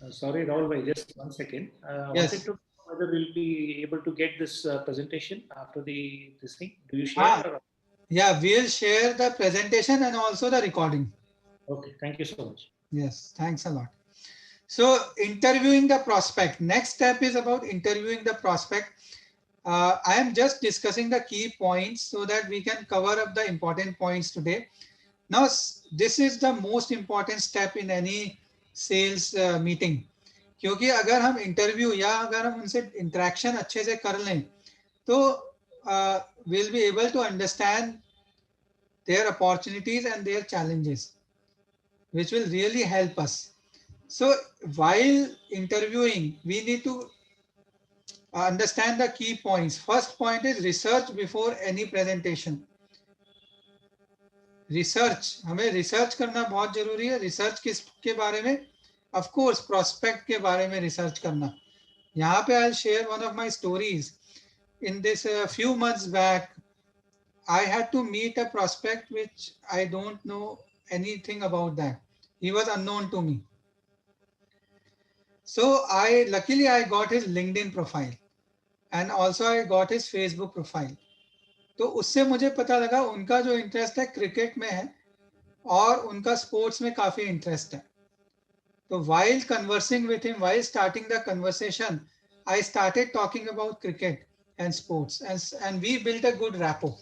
Sorry, Rahul bhai, just 1 second. Yes. Wanted to know whether we'll be able to get this presentation after this thing. Do you share? Or? Yeah, we'll share the presentation and also the recording. Okay, thank you so much. Yes, thanks a lot. So interviewing the prospect. Next step is about interviewing the prospect. I am just discussing the key points so that we can cover up the important points today. Now, this is the most important step in any sales meeting. क्योंकि अगर हम interview या अगर हम उनसे interaction अच्छे से कर लें तो we'll be able to understand their opportunities and their challenges, which will really help us. So while interviewing, we need to understand the key points. First point is research before any presentation. Research, हमें research करना बहुत जरूरी है. Research किसके बारे में? Of course prospect के बारे में रिसर्च करना. यहाँ पे I share one of my stories. In this few months back I had to meet a prospect which I don't know anything about that. He was unknown to me. So luckily I got his LinkedIn profile and also I got his Facebook profile. तो उससे मुझे पता लगा उनका जो interest है cricket में है और उनका स्पोर्ट्स में काफी इंटरेस्ट है. तो while conversing with him, while starting the conversation, I started talking about cricket and sports and we built a good rapport.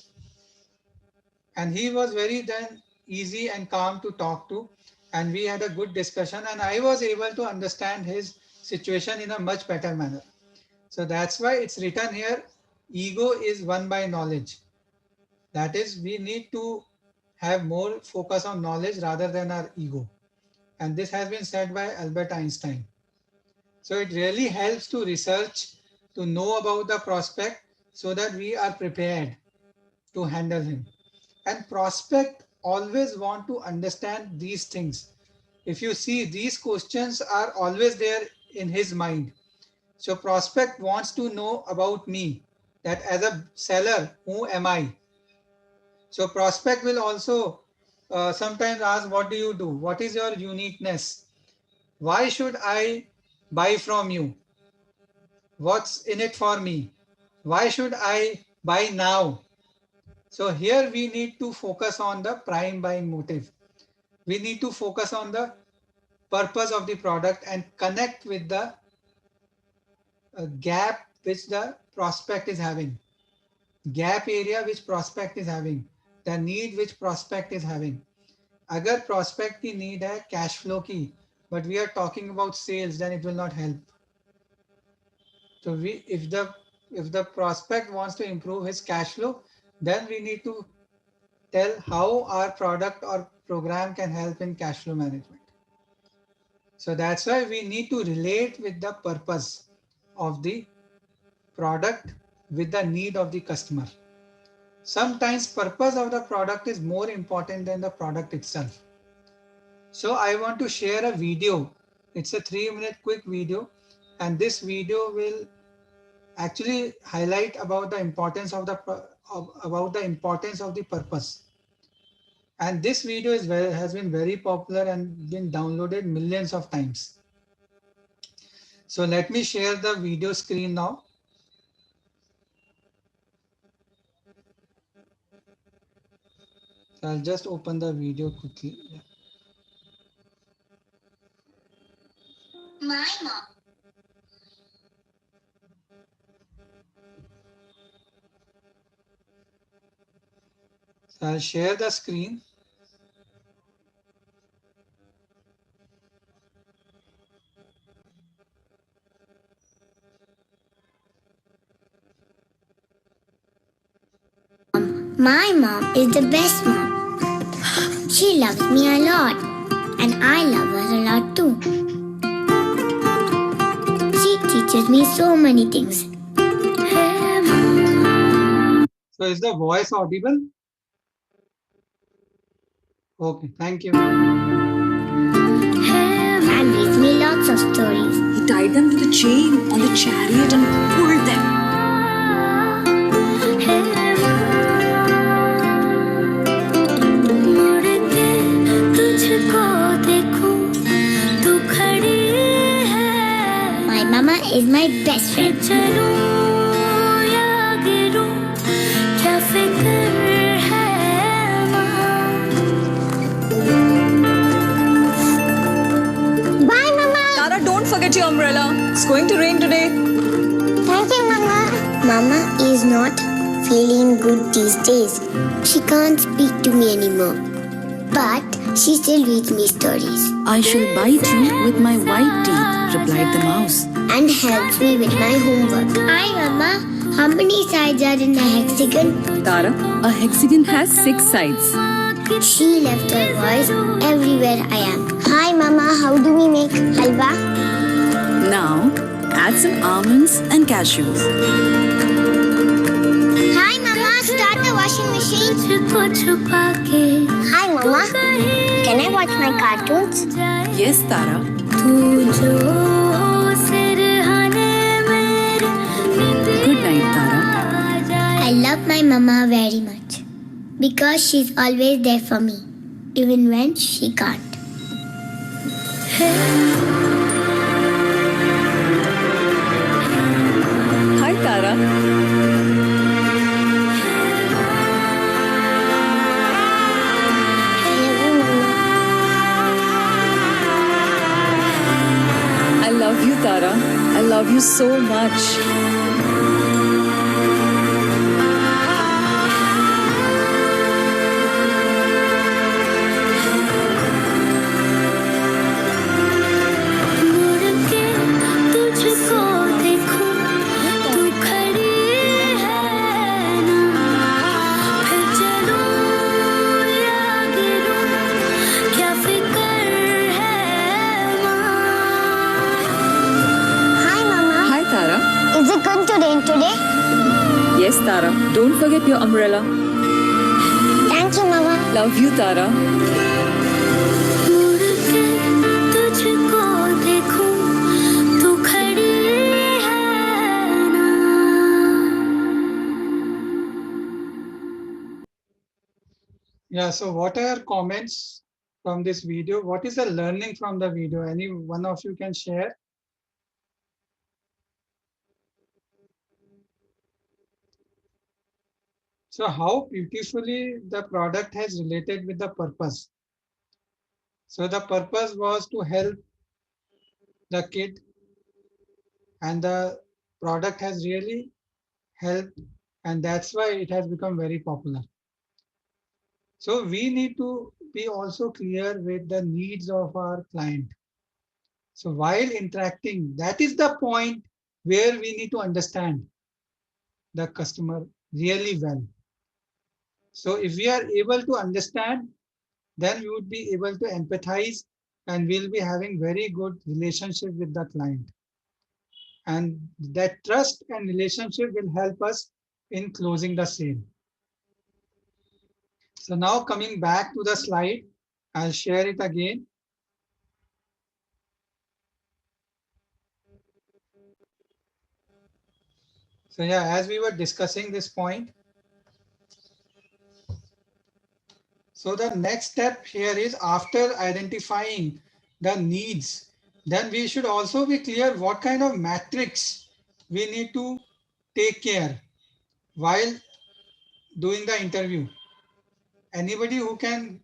And he was very then easy and calm to talk to, and we had a good discussion and I was able to understand his situation in a much better manner. So that's why it's written here, ego is won by knowledge. That is, we need to have more focus on knowledge rather than our ego. And this has been said by Albert Einstein. So it really helps to research, to know about the prospect so that we are prepared to handle him. And prospect always want to understand these things. If you see, these questions are always there in his mind. So prospect wants to know about me, that as a seller, who am I? So prospect will also sometimes ask, what do you do? What is your uniqueness? Why should I buy from you? What's in it for me? Why should I buy now? So here we need to focus on the prime buying motive. We need to focus on the purpose of the product and connect with the gap which the prospect is having. Gap area which prospect is having. The need which prospect is having. अगर prospect की need है cash flow की, but we are talking about sales, then it will not help. So if the prospect wants to improve his cash flow, then we need to tell how our product or program can help in cash flow management. So that's why we need to relate with the purpose of the product with the need of the customer. Sometimes purpose of the product is more important than the product itself. So I want to share a video. It's a 3-minute quick video, and this video will actually highlight about the importance of the purpose. And this video has been very popular and been downloaded millions of times. So let me share the video screen now. So I'll just open the video quickly. Yeah. My mom. So I'll share the screen. My mom is the best mom. She loves me a lot, and I love her a lot too. She teaches me so many things. So is the voice audible? Okay, thank you. And reads me lots of stories. He tied them to the chain on the chariot and pulled them. My mama is my best friend. Bye, Mama. Tara, don't forget your umbrella. It's going to rain today. Thank you, Mama. Mama is not feeling good these days. She can't speak to me anymore. But she still reads me stories. I shall bite you with my white teeth, replied the mouse. And helps me with my homework. Hi, Mama. How many sides are in a hexagon? Tara, a hexagon has 6 sides. She left her voice everywhere I am. Hi, Mama. How do we make halwa? Now, add some almonds and cashews. Hi, Mama. Start the washing machine. Hi, Mama. Can I watch my cartoons? Yes, Tara. Good night, Tara. I love my mama very much because she's always there for me, even when she can't. Hi, Tara. I love you, Tara. I love you so much. Hi, Mama. Hi, Tara. Is it going to rain today? Yes, Tara. Don't forget your umbrella. Thank you, Mama. Love you, Tara. Yeah, so what are comments from this video? What is the learning from the video? Any one of you can share? So how beautifully the product has related with the purpose. So the purpose was to help the kid, and the product has really helped, and that's why it has become very popular. So we need to be also clear with the needs of our client. So while interacting, that is the point where we need to understand the customer really well. So if we are able to understand, then we would be able to empathize, and we'll be having very good relationship with the client. And that trust and relationship will help us in closing the sale. So now coming back to the slide, I'll share it again. So yeah, as we were discussing this point, So the next step here is, after identifying the needs, then we should also be clear what kind of matrix we need to take care while doing the interview. Anybody who can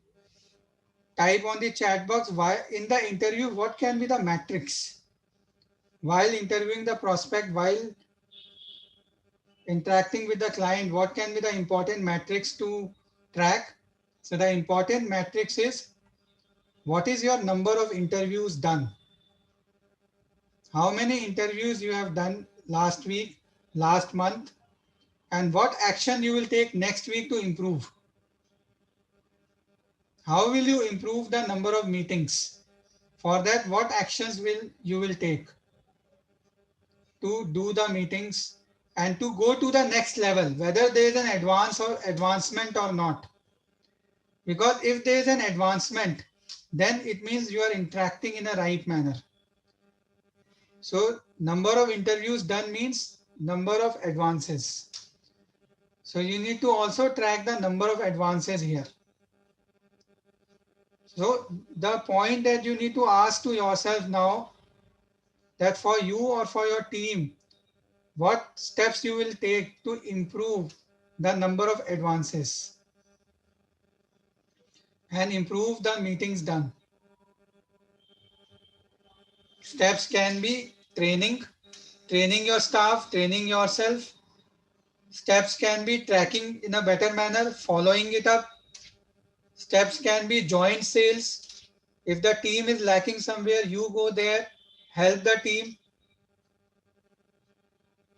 type on the chat box, why in the interview, what can be the matrix while interviewing the prospect, while interacting with the client, what can be the important matrix to track? So the important matrix is, what is your number of interviews done? How many interviews you have done last week, last month, and what action you will take next week to improve? How will you improve the number of meetings? For that, what actions will you will take to do the meetings and to go to the next level, whether there is an advancement or not? Because if there is an advancement, then it means you are interacting in a right manner. So number of interviews done means number of advances. So you need to also track the number of advances here. So the point that you need to ask to yourself now, that for you or for your team, what steps you will take to improve the number of advances and improve the meetings done. Steps can be training your staff, training yourself. Steps can be tracking in a better manner, following it up. Steps can be joint sales. If the team is lacking somewhere, you go there, help the team.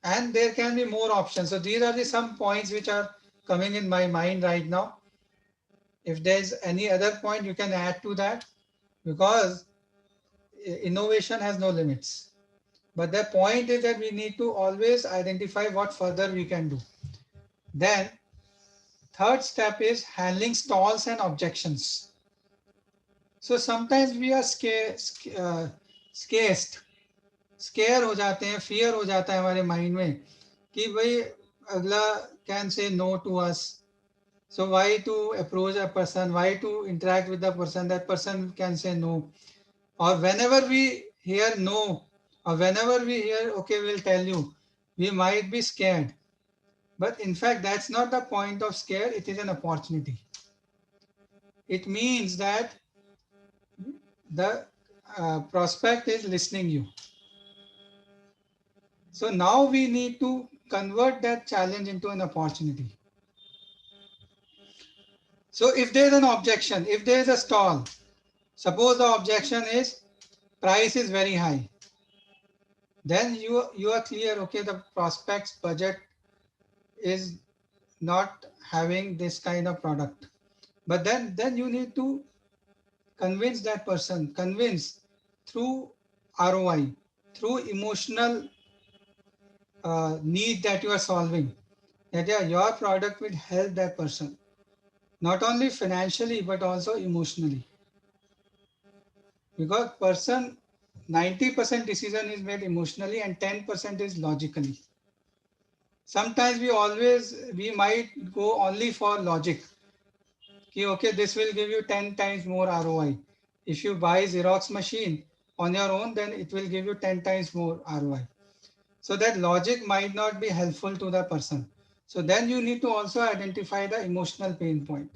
And there can be more options. So these are the some points which are coming in my mind right now. If there's any other point, you can add to that, because innovation has no limits. But the point is that we need to always identify what further we can do. Then third step is handling stalls and objections. So sometimes we are scare हो जाते हैं, fear हो जाता है हमारे mind में कि भाई अगला can say no to us. So why to approach a person, why to interact with the person, that person can say no. Or whenever we hear no, or whenever we hear, okay, we'll tell you, we might be scared. But in fact, that's not the point of scare, it is an opportunity. It means that the prospect is listening you. So now we need to convert that challenge into an opportunity. So if there is an objection, if there is a stall, suppose the objection is price is very high, then you are clear, okay, the prospect's budget is not having this kind of product. But then you need to convince that person, convince through ROI, through emotional need that you are solving, that yeah, your product will help that person, not only financially but also emotionally. Because person 90% decision is made emotionally and 10% is logically. Sometimes we might go only for logic. Okay, this will give you 10 times more ROI. If you buy Xerox machine on your own, then it will give you 10 times more ROI. So that logic might not be helpful to the person. So then you need to also identify the emotional pain point.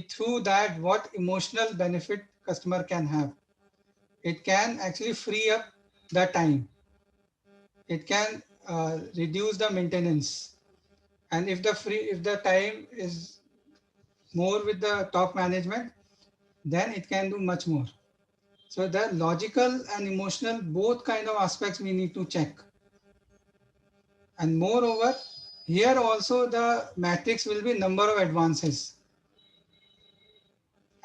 Through that, what emotional benefit customer can have. It can actually free up the time. It can reduce the maintenance. And if the time is more with the top management, then it can do much more. So the logical and emotional, both kind of aspects we need to check. And moreover, here also the matrix will be number of advances.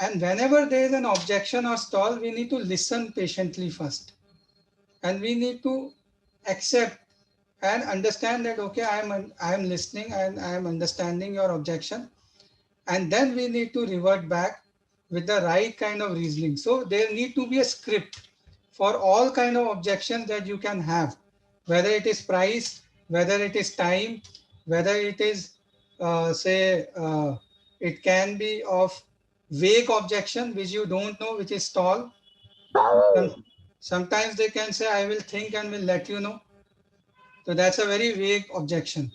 And whenever there is an objection or stall, we need to listen patiently first. And we need to accept and understand that, okay, I am listening and I am understanding your objection. And then we need to revert back with the right kind of reasoning. So there need to be a script for all kind of objections that you can have, whether it is price, whether it is time, whether it is It can be of vague objection, which you don't know, which is stall. Sometimes they can say, I will think and will let you know. So that's a very vague objection,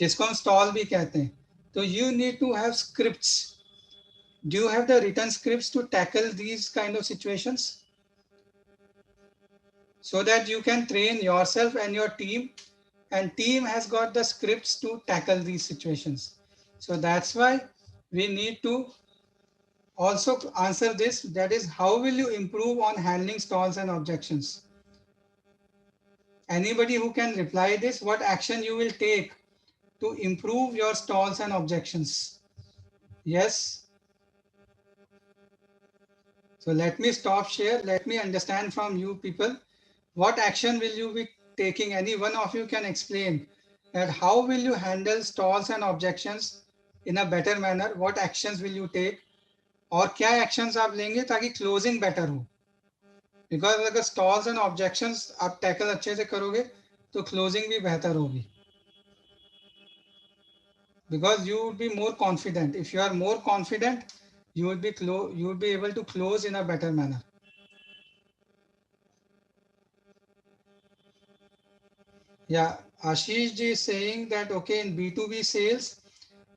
जिसको हम stall भी कहते हैं. So you need to have scripts. Do you have the written scripts to tackle these kind of situations? So that you can train yourself and your team, and team has got the scripts to tackle these situations. So that's why we need to also answer this, that is, how will you improve on handling stalls and objections? Anybody who can reply this, what action you will take to improve your stalls and objections? Yes. So let me stop share. Let me understand from you people, what action will you be taking? Any one of you can explain that how will you handle stalls and objections in a better manner? What actions will you take? और क्या actions आप लेंगे ताकि closing better हो? Because अगर stalls and objections आप tackle अच्छे से करोगे तो closing भी बेहतर होगी. Because you would be more confident. If you are more confident, you would be able to close in a better manner. Yeah, Ashish ji is saying that okay, in B2B sales,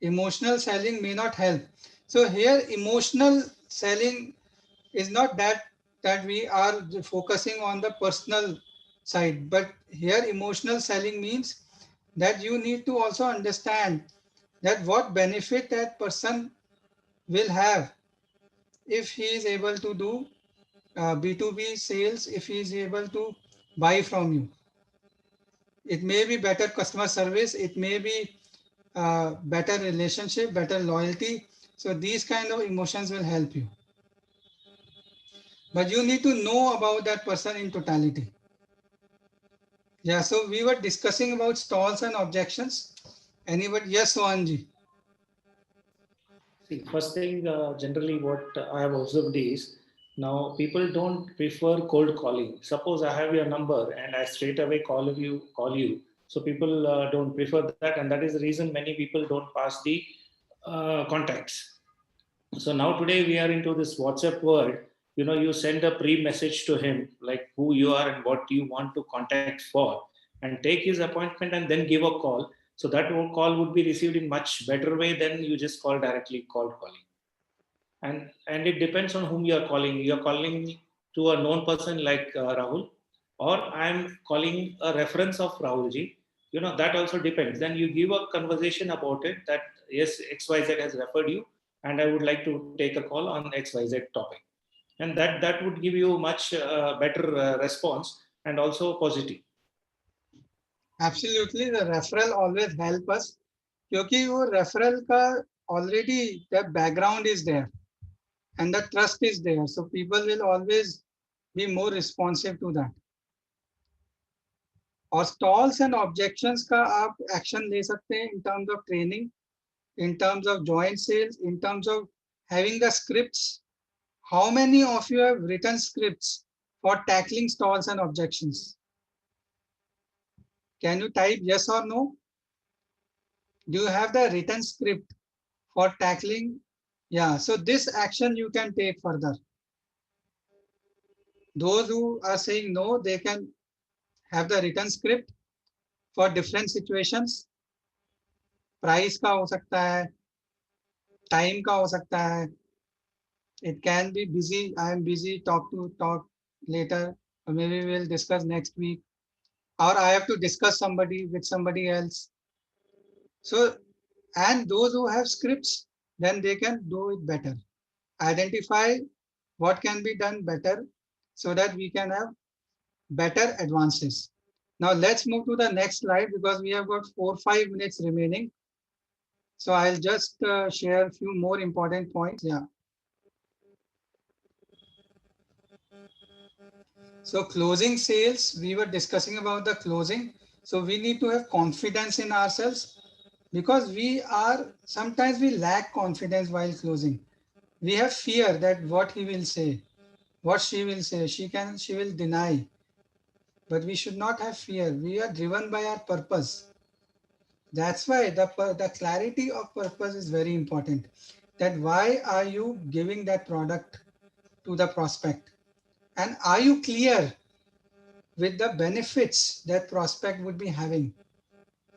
emotional selling may not help. So here emotional selling is not that we are focusing on the personal side, but here emotional selling means that you need to also understand that what benefit that person will have if he is able to do B2B sales, if he is able to buy from you. It may be better customer service, it may be better relationship, better loyalty. So these kind of emotions will help you. But you need to know about that person in totality. Yeah, so we were discussing about stalls and objections. Anybody? Yes, Sohanji. See, first thing, generally what I have observed is now people don't prefer cold calling. Suppose I have your number and I straight away call you. So people don't prefer that, and that is the reason many people don't pass the contacts. So now today we are into this WhatsApp world. You send a pre-message to him like who you are and what you want to contact for, and take his appointment and then give a call. So that call would be received in much better way than you just call directly cold calling. And it depends on whom you are calling. You are calling to a known person like Rahul, or I'm calling a reference of Rahul ji. That also depends. Then you give a conversation about it, that yes, XYZ has referred you and I would like to take a call on XYZ topic, and that would give you much better response and also positive. Absolutely, the referral always help us क्योंकि वो referral का already the background is there and the trust is there, so people will always be more responsive to that. और stalls and objections का आप action ले सकते हैं in terms of training, in terms of joint sales, in terms of having the scripts. How many of you have written scripts for tackling stalls and objections? Can you type yes or no? Do you have the written script for tackling? Yeah, so this action you can take further. Those who are saying no, they can have the written script for different situations. Price का हो सकता है, time का हो सकता है. It can be busy. I am busy. Talk later. Or maybe we'll discuss next week. Or I have to discuss somebody with somebody else. So, and those who have scripts, then they can do it better. Identify what can be done better so that we can have better advances. Now let's move to the next slide because we have got 4-5 minutes remaining. So I'll just share a few more important points. Yeah. So closing sales, we were discussing about the closing. So we need to have confidence in ourselves because sometimes we lack confidence while closing. We have fear that what he will say, what she will say, she will deny. But we should not have fear. We are driven by our purpose. That's why the clarity of purpose is very important. that why are you giving that product to the prospect, and are you clear with the benefits that prospect would be having?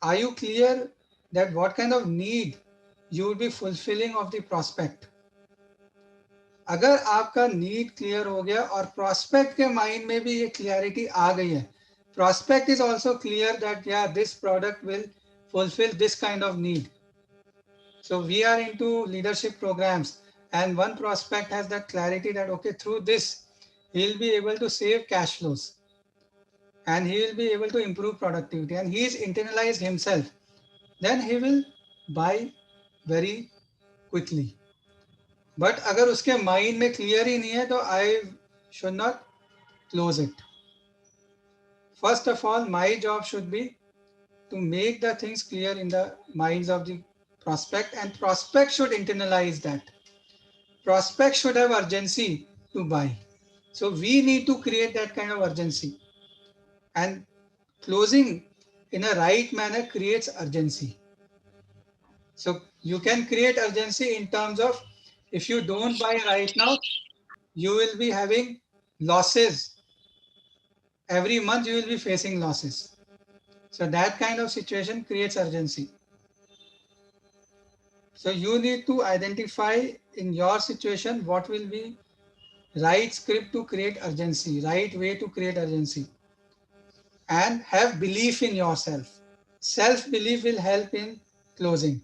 Are you clear that what kind of need you would be fulfilling of the prospect? अगर आपका need clear हो गया और prospect के mind में भी ये clarity आ गई है, prospect is also clear that yeah, this product will fulfill this kind of need. So we are into leadership programs, and one prospect has that clarity that okay, through this he'll be able to save cash flows and he will be able to improve productivity, and he is internalized himself, then he will buy very quickly. But अगर उसके mind में clear ही नहीं है तो I should not close it. First of all, my job should be to make the things clear in the minds of the prospect, and prospect should internalize that. Prospect should have urgency to buy. So we need to create that kind of urgency, and closing in a right manner creates urgency. So you can create urgency in terms of, if you don't buy right now, you will be having losses. Every month you will be facing losses. So that kind of situation creates urgency. So you need to identify in your situation what will be right script to create urgency, right way to create urgency, and have belief in yourself. Self-belief will help in closing.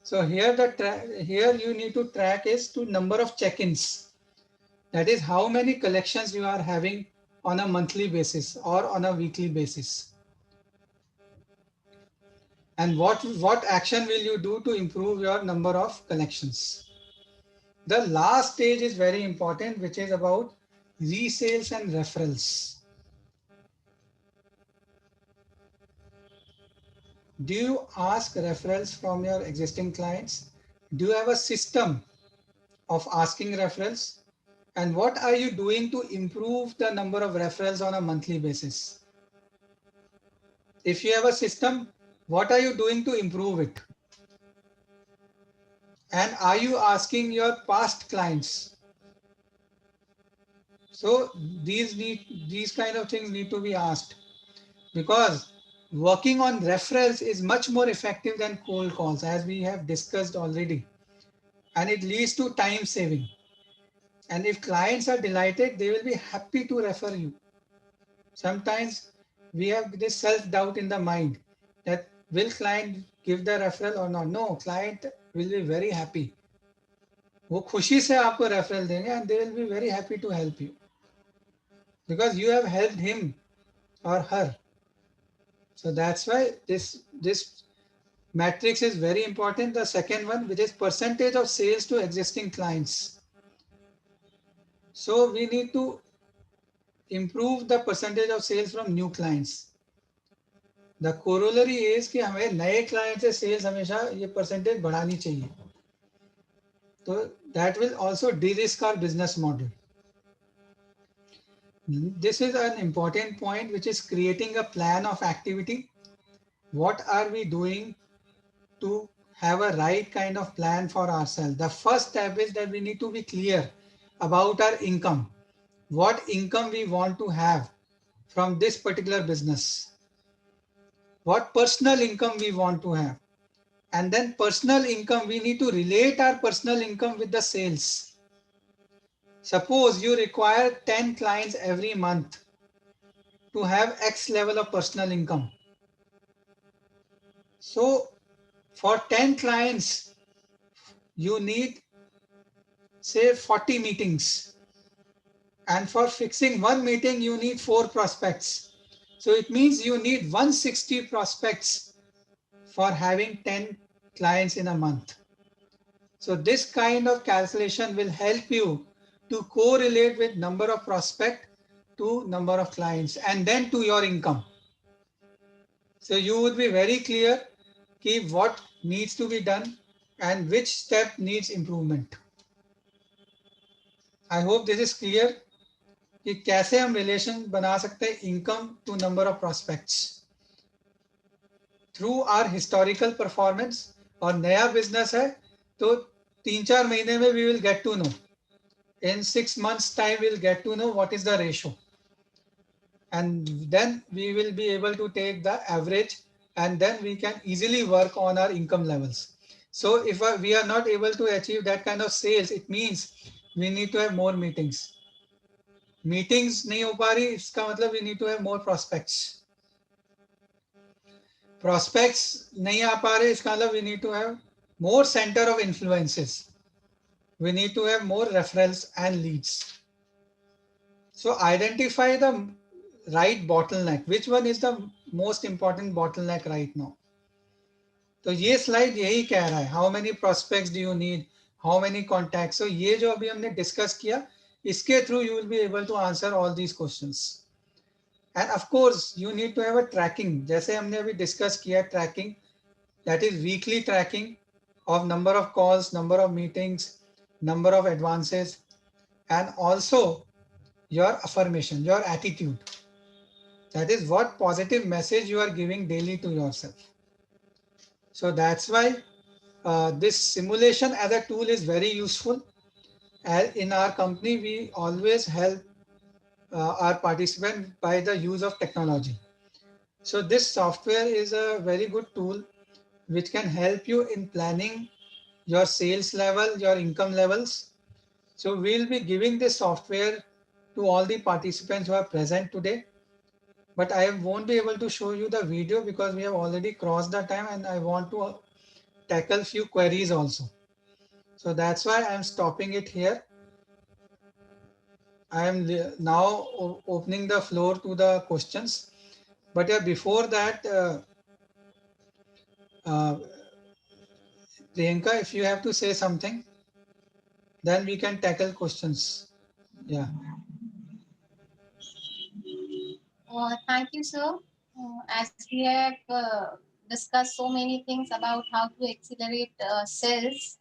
So here here you need to track is to number of check-ins. That is how many collections you are having on a monthly basis or on a weekly basis. And what action will you do to improve your number of collections? The last stage is very important, which is about resales and referrals. Do you ask referrals from your existing clients? Do you have a system of asking referrals? And what are you doing to improve the number of referrals on a monthly basis? If you have a system, what are you doing to improve it? And are you asking your past clients? So these kind of things need to be asked, because working on referrals is much more effective than cold calls, as we have discussed already, and it leads to time saving. And if clients are delighted, they will be happy to refer you. Sometimes we have this self-doubt in the mind that will client give the referral or not? No, client will be very happy. वो खुशी से आपको referral देंगे, and they will be very happy to help you because you have helped him or her. So that's why this matrix is very important. The second one, which is percentage of sales to existing clients. So we need to improve the percentage of sales from new clients. The corollary is कि हमें नए client से sales हमेशा ये percentage बढ़ानी चाहिए. So that will also de-risk our business model. This is an important point, which is creating a plan of activity. What are we doing to have a right kind of plan for ourselves? The first step is that we need to be clear about our income. What income we want to have from this particular business. What personal income we want to have. And then personal income, we need to relate our personal income with the sales. Suppose you require 10 clients every month to have X level of personal income. So for 10 clients, you need say 40 meetings. And for fixing one meeting, you need 4 prospects. So it means you need 160 prospects for having 10 clients in a month. So this kind of calculation will help you to correlate with number of prospect to number of clients and then to your income. So you would be very clear कि what needs to be done and which step needs improvement. I hope this is clear कि कैसे हम relation बना सकते हैं income to number of prospects. Through our historical performance, और नया business है तो 3-4 महीने में we will get to know. In 6 months time we'll get to know what is the ratio, and then we will be able to take the average, and then we can easily work on our income levels. So if we are not able to achieve that kind of sales, it means we need to have more meetings. Meetings नहीं हो पा रही, इसका मतलब we need to have more prospects. Prospects नहीं आ पा रहे, इसका मतलब we need to have more center of influences. We need to have more referrals and leads. So identify the right bottleneck. Which one is the most important bottleneck right now? तो ये slide यही कह रहा है, how many prospects do you need, how many contacts. तो ये जो अभी हमने डिस्कस किया, इसके through you will be able to answer all these questions. And of course you need to have a tracking, जैसे हमने अभी डिस्कस किया tracking, that is weekly tracking of number of calls, number of meetings, number of advances, and also your affirmation, your attitude. That is what positive message you are giving daily to yourself. So that's why this simulation as a tool is very useful. In our company, we always help our participants by the use of technology. So this software is a very good tool which can help you in planning your sales level, your income levels. So we'll be giving this software to all the participants who are present today. But I won't be able to show you the video because we have already crossed the time, and I want to tackle few queries also. So that's why I'm stopping it here. I am now opening the floor to the questions. But before that, Priyanka, if you have to say something, then we can tackle questions. Yeah. Thank you, sir. As we have discussed so many things about how to accelerate sales,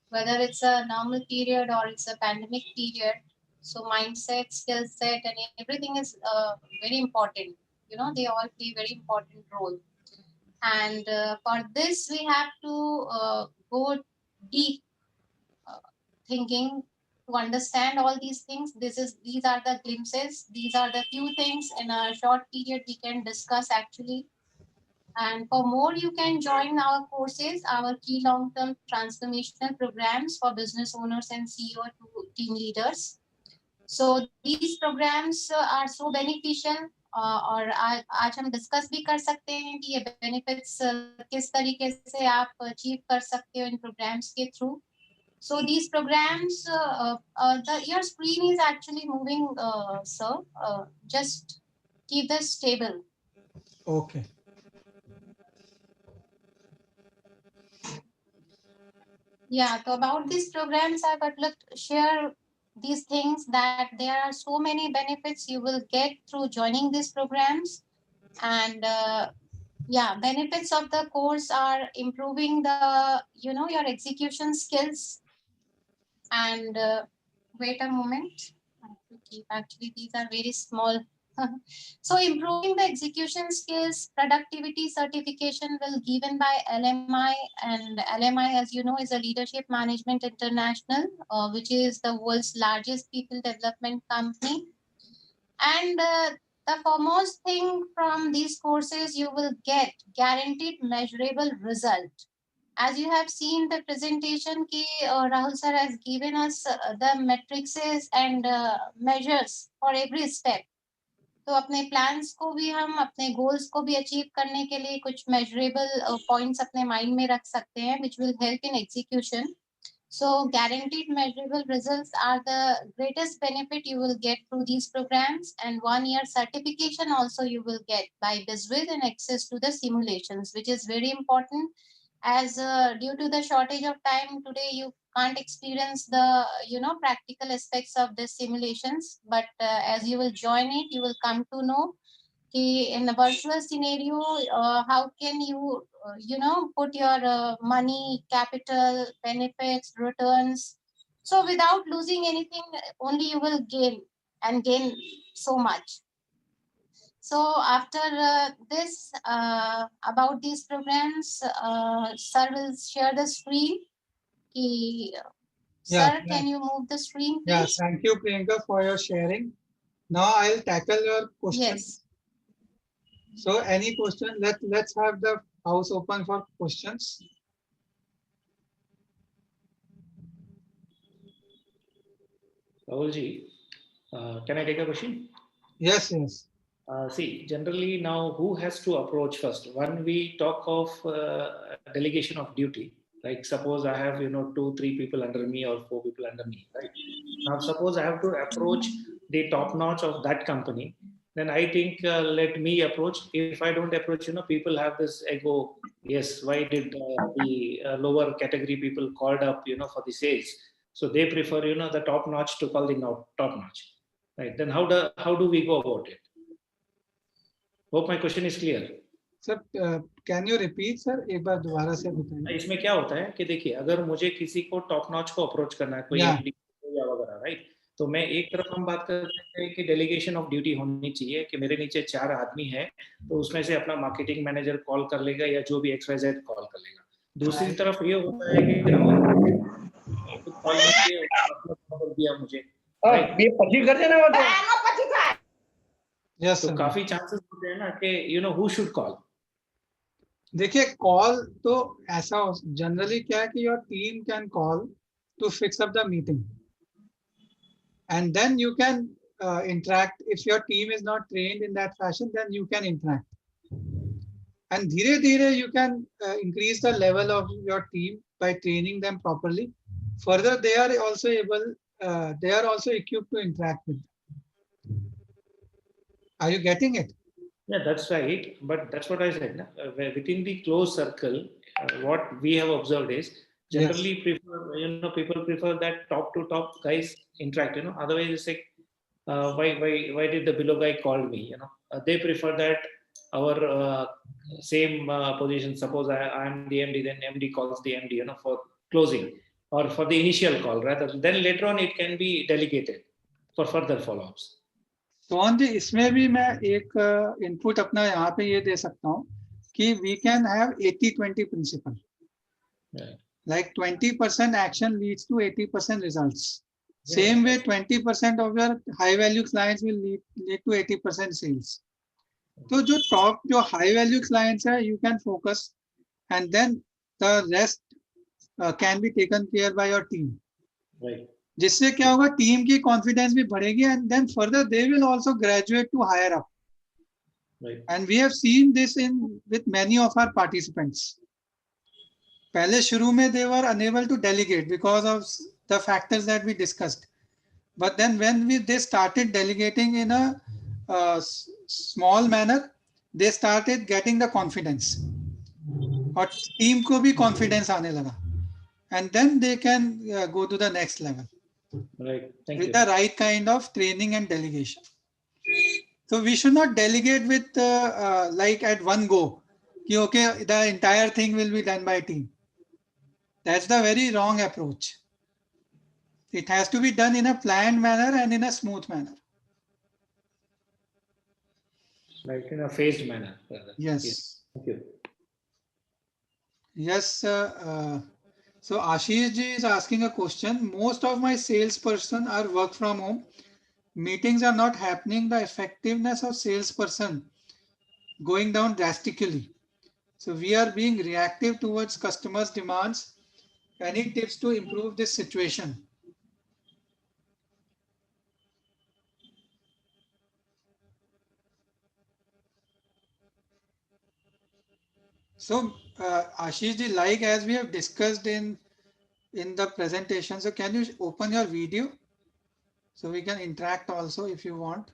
whether it's a normal period or it's a pandemic period. So mindset, skill set, and everything is very important. You know, they all play very important role. And for this, we have to go deep thinking to understand all these things. These are the glimpses. These are the few things in a short period we can discuss actually. And for more, you can join our courses, our key long-term transformational programs for business owners and CEO to team leaders. So these programs are so beneficial. और आज हम discuss भी कर सकते हैं कि ये benefits किस तरीके से आप अचीव कर सकते हो इन प्रोग्राम्स के through. So these programs, your screen is actually moving, sir. Just keep this stable. Okay. Yeah, so about these programs, I would like to share these things, that there are so many benefits you will get through joining these programs. And yeah, benefits of the course are improving the, your execution skills. And wait a moment. I have to keep, actually, these are very small. So improving the execution skills, productivity certification will given by LMI, and LMI, as you know, is a Leadership Management International, which is the world's largest people development company. And the foremost thing from these courses, you will get guaranteed measurable result. As you have seen the presentation, Rahul sir has given us the matrices and measures for every step. तो अपने plans को भी हम अपने goals को भी achieve करने के लिए कुछ मेजरेबल पॉइंट्स अपने माइंड में रख सकते हैं, which will help in execution. So guaranteed measurable results are the greatest benefit you will get through these programs, and 1-year certification also you will get by BizWiz and access to the simulations, which is very important, as due to the shortage of time today you can't experience the practical aspects of the simulations, but as you will join it, you will come to know in a virtual scenario how can you put your money, capital, benefits, returns, so without losing anything, only you will gain and gain so much. So after this, about these programs, sir will share the screen. कि Yeah, sir, can you move the screen, yeah, please? thank you, Priyanka, for your sharing. Now I'll tackle your questions. Yes. So any question, let's have the house open for questions. Rahul ji, can I take a question? Yes, yes. See, generally now who has to approach first? When we talk of delegation of duty, like suppose I have 2, 3 people under me or 4 people under me, right? Now suppose I have to approach the top notch of that company, then I think let me approach. If I don't approach, people have this ego. Yes, why did the lower category people called up, for the sales? So they prefer, the top notch to call the top notch, right? Then how do we go about it? Hope my question is clear. Sir can you repeat sir, एक बार दोबारा से बताइए। इसमें क्या होता है कि देखिए, अगर मुझे किसी को टॉप नॉच को अप्रोच करना है, कोई एमडी या वगैरह, राइट, तो मैं एक तरफ हम बात करते हैं कि डेलीगेशन ऑफ ड्यूटी होनी चाहिए कि मेरे नीचे 4 आदमी है, तो उसमें से अपना मार्केटिंग मैनेजर कॉल कर लेगा या जो भी XYZ कॉल कर लेगा। दूसरी तरफ ये होता है कि राहुल कॉल करके दिया मुझे, राइट, ये 25 कर देना वो yes, तो काफी चांसेस होते हैं ना कि हु शुड कॉल। देखिए कॉल तो ऐसा जनरली क्या है कि your team can call to fix up the meeting and then you can interact. If your team is not trained in that fashion, then you can interact, and धीरे धीरे you can increase the level of your team by training them properly. Further, they are also able, they are also equipped to interact with them. Are you getting it? Yeah, that's right. But that's what I said. Within the close circle, what we have observed is generally people prefer that top to top guys interact. Otherwise it's like, why did the below guy call me? They prefer that our same position. Suppose I am the MD, then MD calls the MD, for closing or for the initial call. Rather, then later on it can be delegated for further follow-ups. Sohan जी, इसमें भी मैं एक input अपना यहाँ पे ये दे सकता हूँ कि we can have 80-20 principle, like 20% action leads to 80% results. Same way 20% of your high value clients will lead to 80% sales. तो जो टॉप जो हाई वैल्यू क्लाइंट्स है, you can focus and then the rest can be taken care by your team, जिससे क्या होगा, team की confidence भी बढ़ेगी and then further they will also graduate to higher up, and we have seen this in with many of our participants. पहले शुरू में they were unable to delegate because of the factors that we discussed, but then when they started delegating in a small manner, they started getting the confidence, और team को भी confidence आने लगा, and then they can go to the next level, right? Thank with you. the right kind of training and delegation. So we should not delegate with like at one go, okay, the entire thing will be done by team. That's the very wrong approach. It has to be done in a planned manner and in a smooth manner, like in a phased manner rather. Yes. Thank you. Yes. So Ashish ji is asking a question. Most of my salesperson are work from home. Meetings are not happening. The effectiveness of salesperson going down drastically. So we are being reactive towards customers' demands. Any tips to improve this situation? So Ashish ji, like as we have discussed in the presentation, so can you open your video so we can interact also if you want?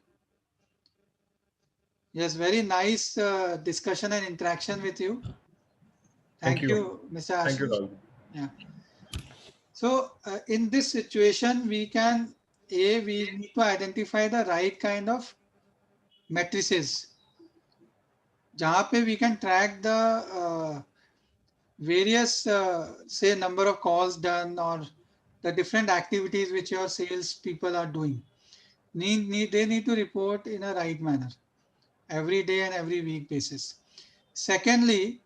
Yes, very nice discussion and interaction with you. Thank you, Mr. Ashish. Thank you, Rahul. Yeah. So in this situation, we need to identify the right kind of matrices, जहाँ पे we can track the various say number of calls done or the different activities which your sales people are doing. They need to report in a right manner every day and every week basis. Secondly,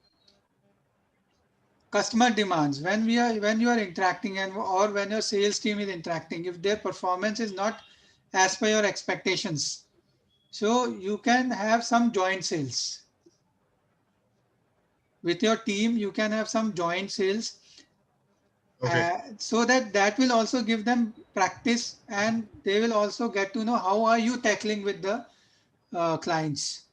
customer demands, when you are interacting and or when your sales team is interacting, if their performance is not as per your expectations, so you can have some joint sales with your team. You can have some joint sales, so that will also give them practice, and they will also get to know how are you tackling with the clients,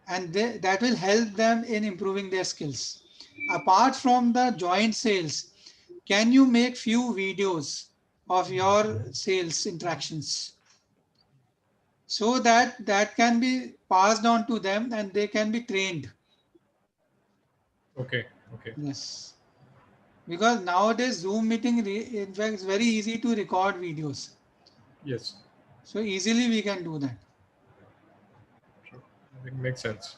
and that will help them in improving their skills. Apart from the joint sales, can you make few videos of your sales interactions so that that can be passed on to them and they can be trained? Okay. Okay. Yes, because nowadays Zoom meeting, in fact, it's very easy to record videos. Yes. So easily we can do that. Sure. I think makes sense.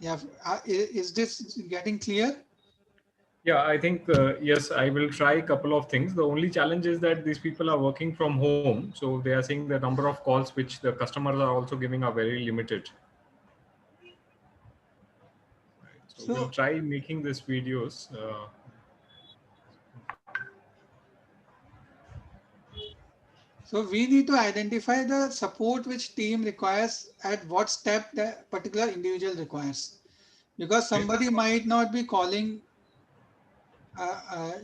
Yeah, is this getting clear? Yeah, I think yes, I will try a couple of things. The only challenge is that these people are working from home, so they are saying the number of calls which the customers are also giving are very limited. Right. So we'll So, try making these videos. so we need to identify the support which team requires at what step the particular individual requires. Because somebody might not be calling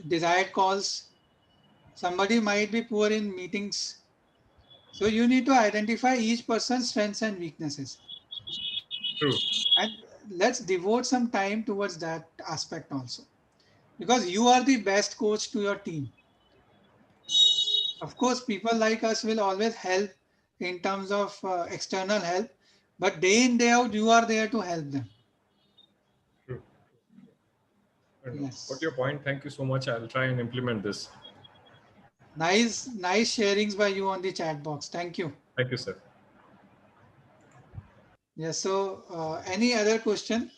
desired calls, somebody might be poor in meetings. So you need to identify each person's strengths and weaknesses. True. And let's devote some time towards that aspect also. Because you are the best coach to your team. Of course, people like us will always help in terms of external help, but day in, day out, you are there to help them. True. Got Yes. your point. Thank you so much. I'll try and implement this. Nice sharings by you on the chat box. Thank you. Thank you, sir. Yes. So, any other question?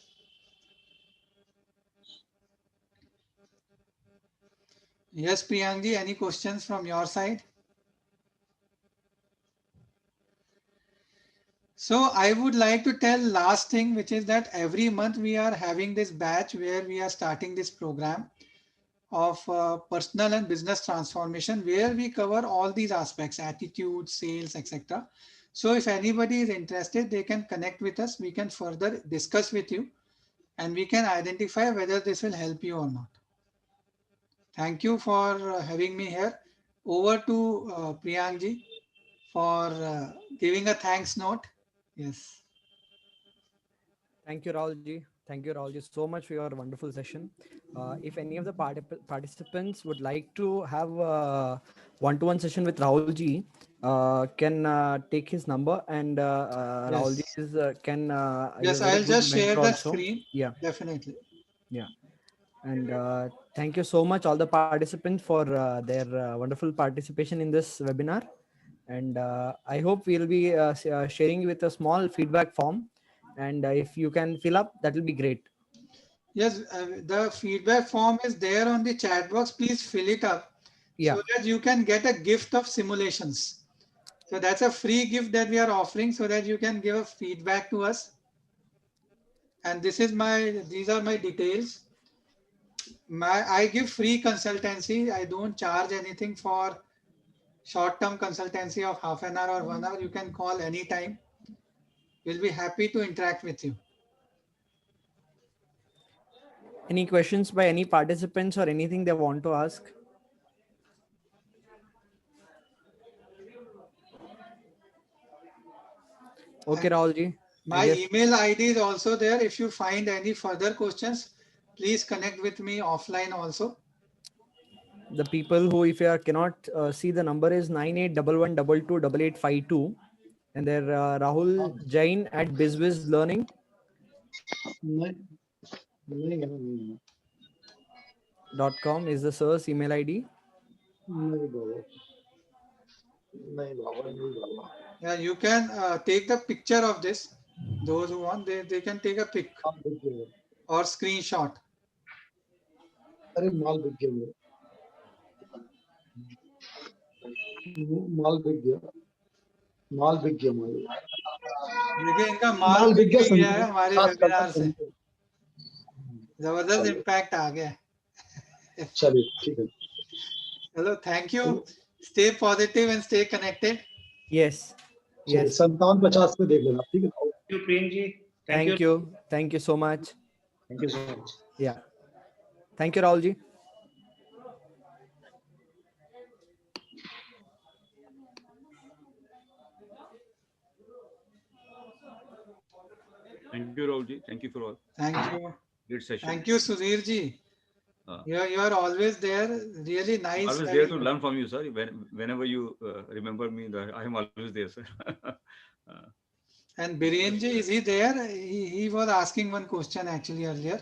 Yes, Priyangi, any questions from your side? So I would like to tell last thing, which is that every month we are having this batch where we are starting this program of personal and business transformation, where we cover all these aspects: attitude, sales, etc. So if anybody is interested, they can connect with us. We can further discuss with you and we can identify whether this will help you or not. Thank you for having me here. Over to Priyanji for giving a thanks note. Yes. Thank you, Rahulji. Thank you, Rahulji, so much for your wonderful session. If any of the participants would like to have a one-to-one session with Rahulji, can take his number, and Rahulji Yes. is Yes, a very I'll good just share mentor the also. screen. Yeah, Definitely. yeah. And thank you so much, all the participants, for their wonderful participation in this webinar. And I hope we'll be sharing with a small feedback form. And if you can fill up, that will be great. Yes, the feedback form is there on the chat box. Please fill it up Yeah. so that you can get a gift of simulations. So that's a free gift that we are offering so that you can give a feedback to us. And these are my details. I give free consultancy. I don't charge anything for short-term consultancy of half an hour or 1 hour. You can call anytime. We'll be happy to interact with you. Any questions by any participants or anything they want to ask? Okay, Rahulji. My email ID is also there. If you find any further questions, please connect with me offline also. The people who, if you cannot see, the number is 9811228852, and they're Rahul Jain at BizWiz Learning. .com is the sir's email ID. Yeah, you can take the picture of this. Those who want, they can take a pic or screenshot. देखिए इनका माल बिक भी गया है हमारे webinar से. जबरदस्त impact आ गया. चलिए ठीक है. Hello, thank you. Stay positive and stay connected. Yes. Yes. 57-50 पे देख लेना, ठीक है. Thank you, Priyan ji. Thank you. Thank you so much. Thank you so much. Yeah. Thank you, Rahul ji. Thank you, Rahul ji. Thank you for all. Thank you. Great session. Thank you, Sudhir ji. You are always there. Really nice. Always there to learn from you, sir. Whenever you remember me, I am always there, sir. And Biren ji, is he there? He was asking one question actually earlier.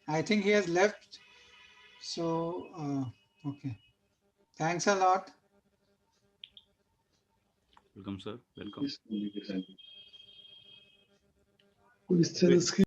I think he has left. So, okay. Thanks a lot. Welcome, sir. Welcome. Please tell us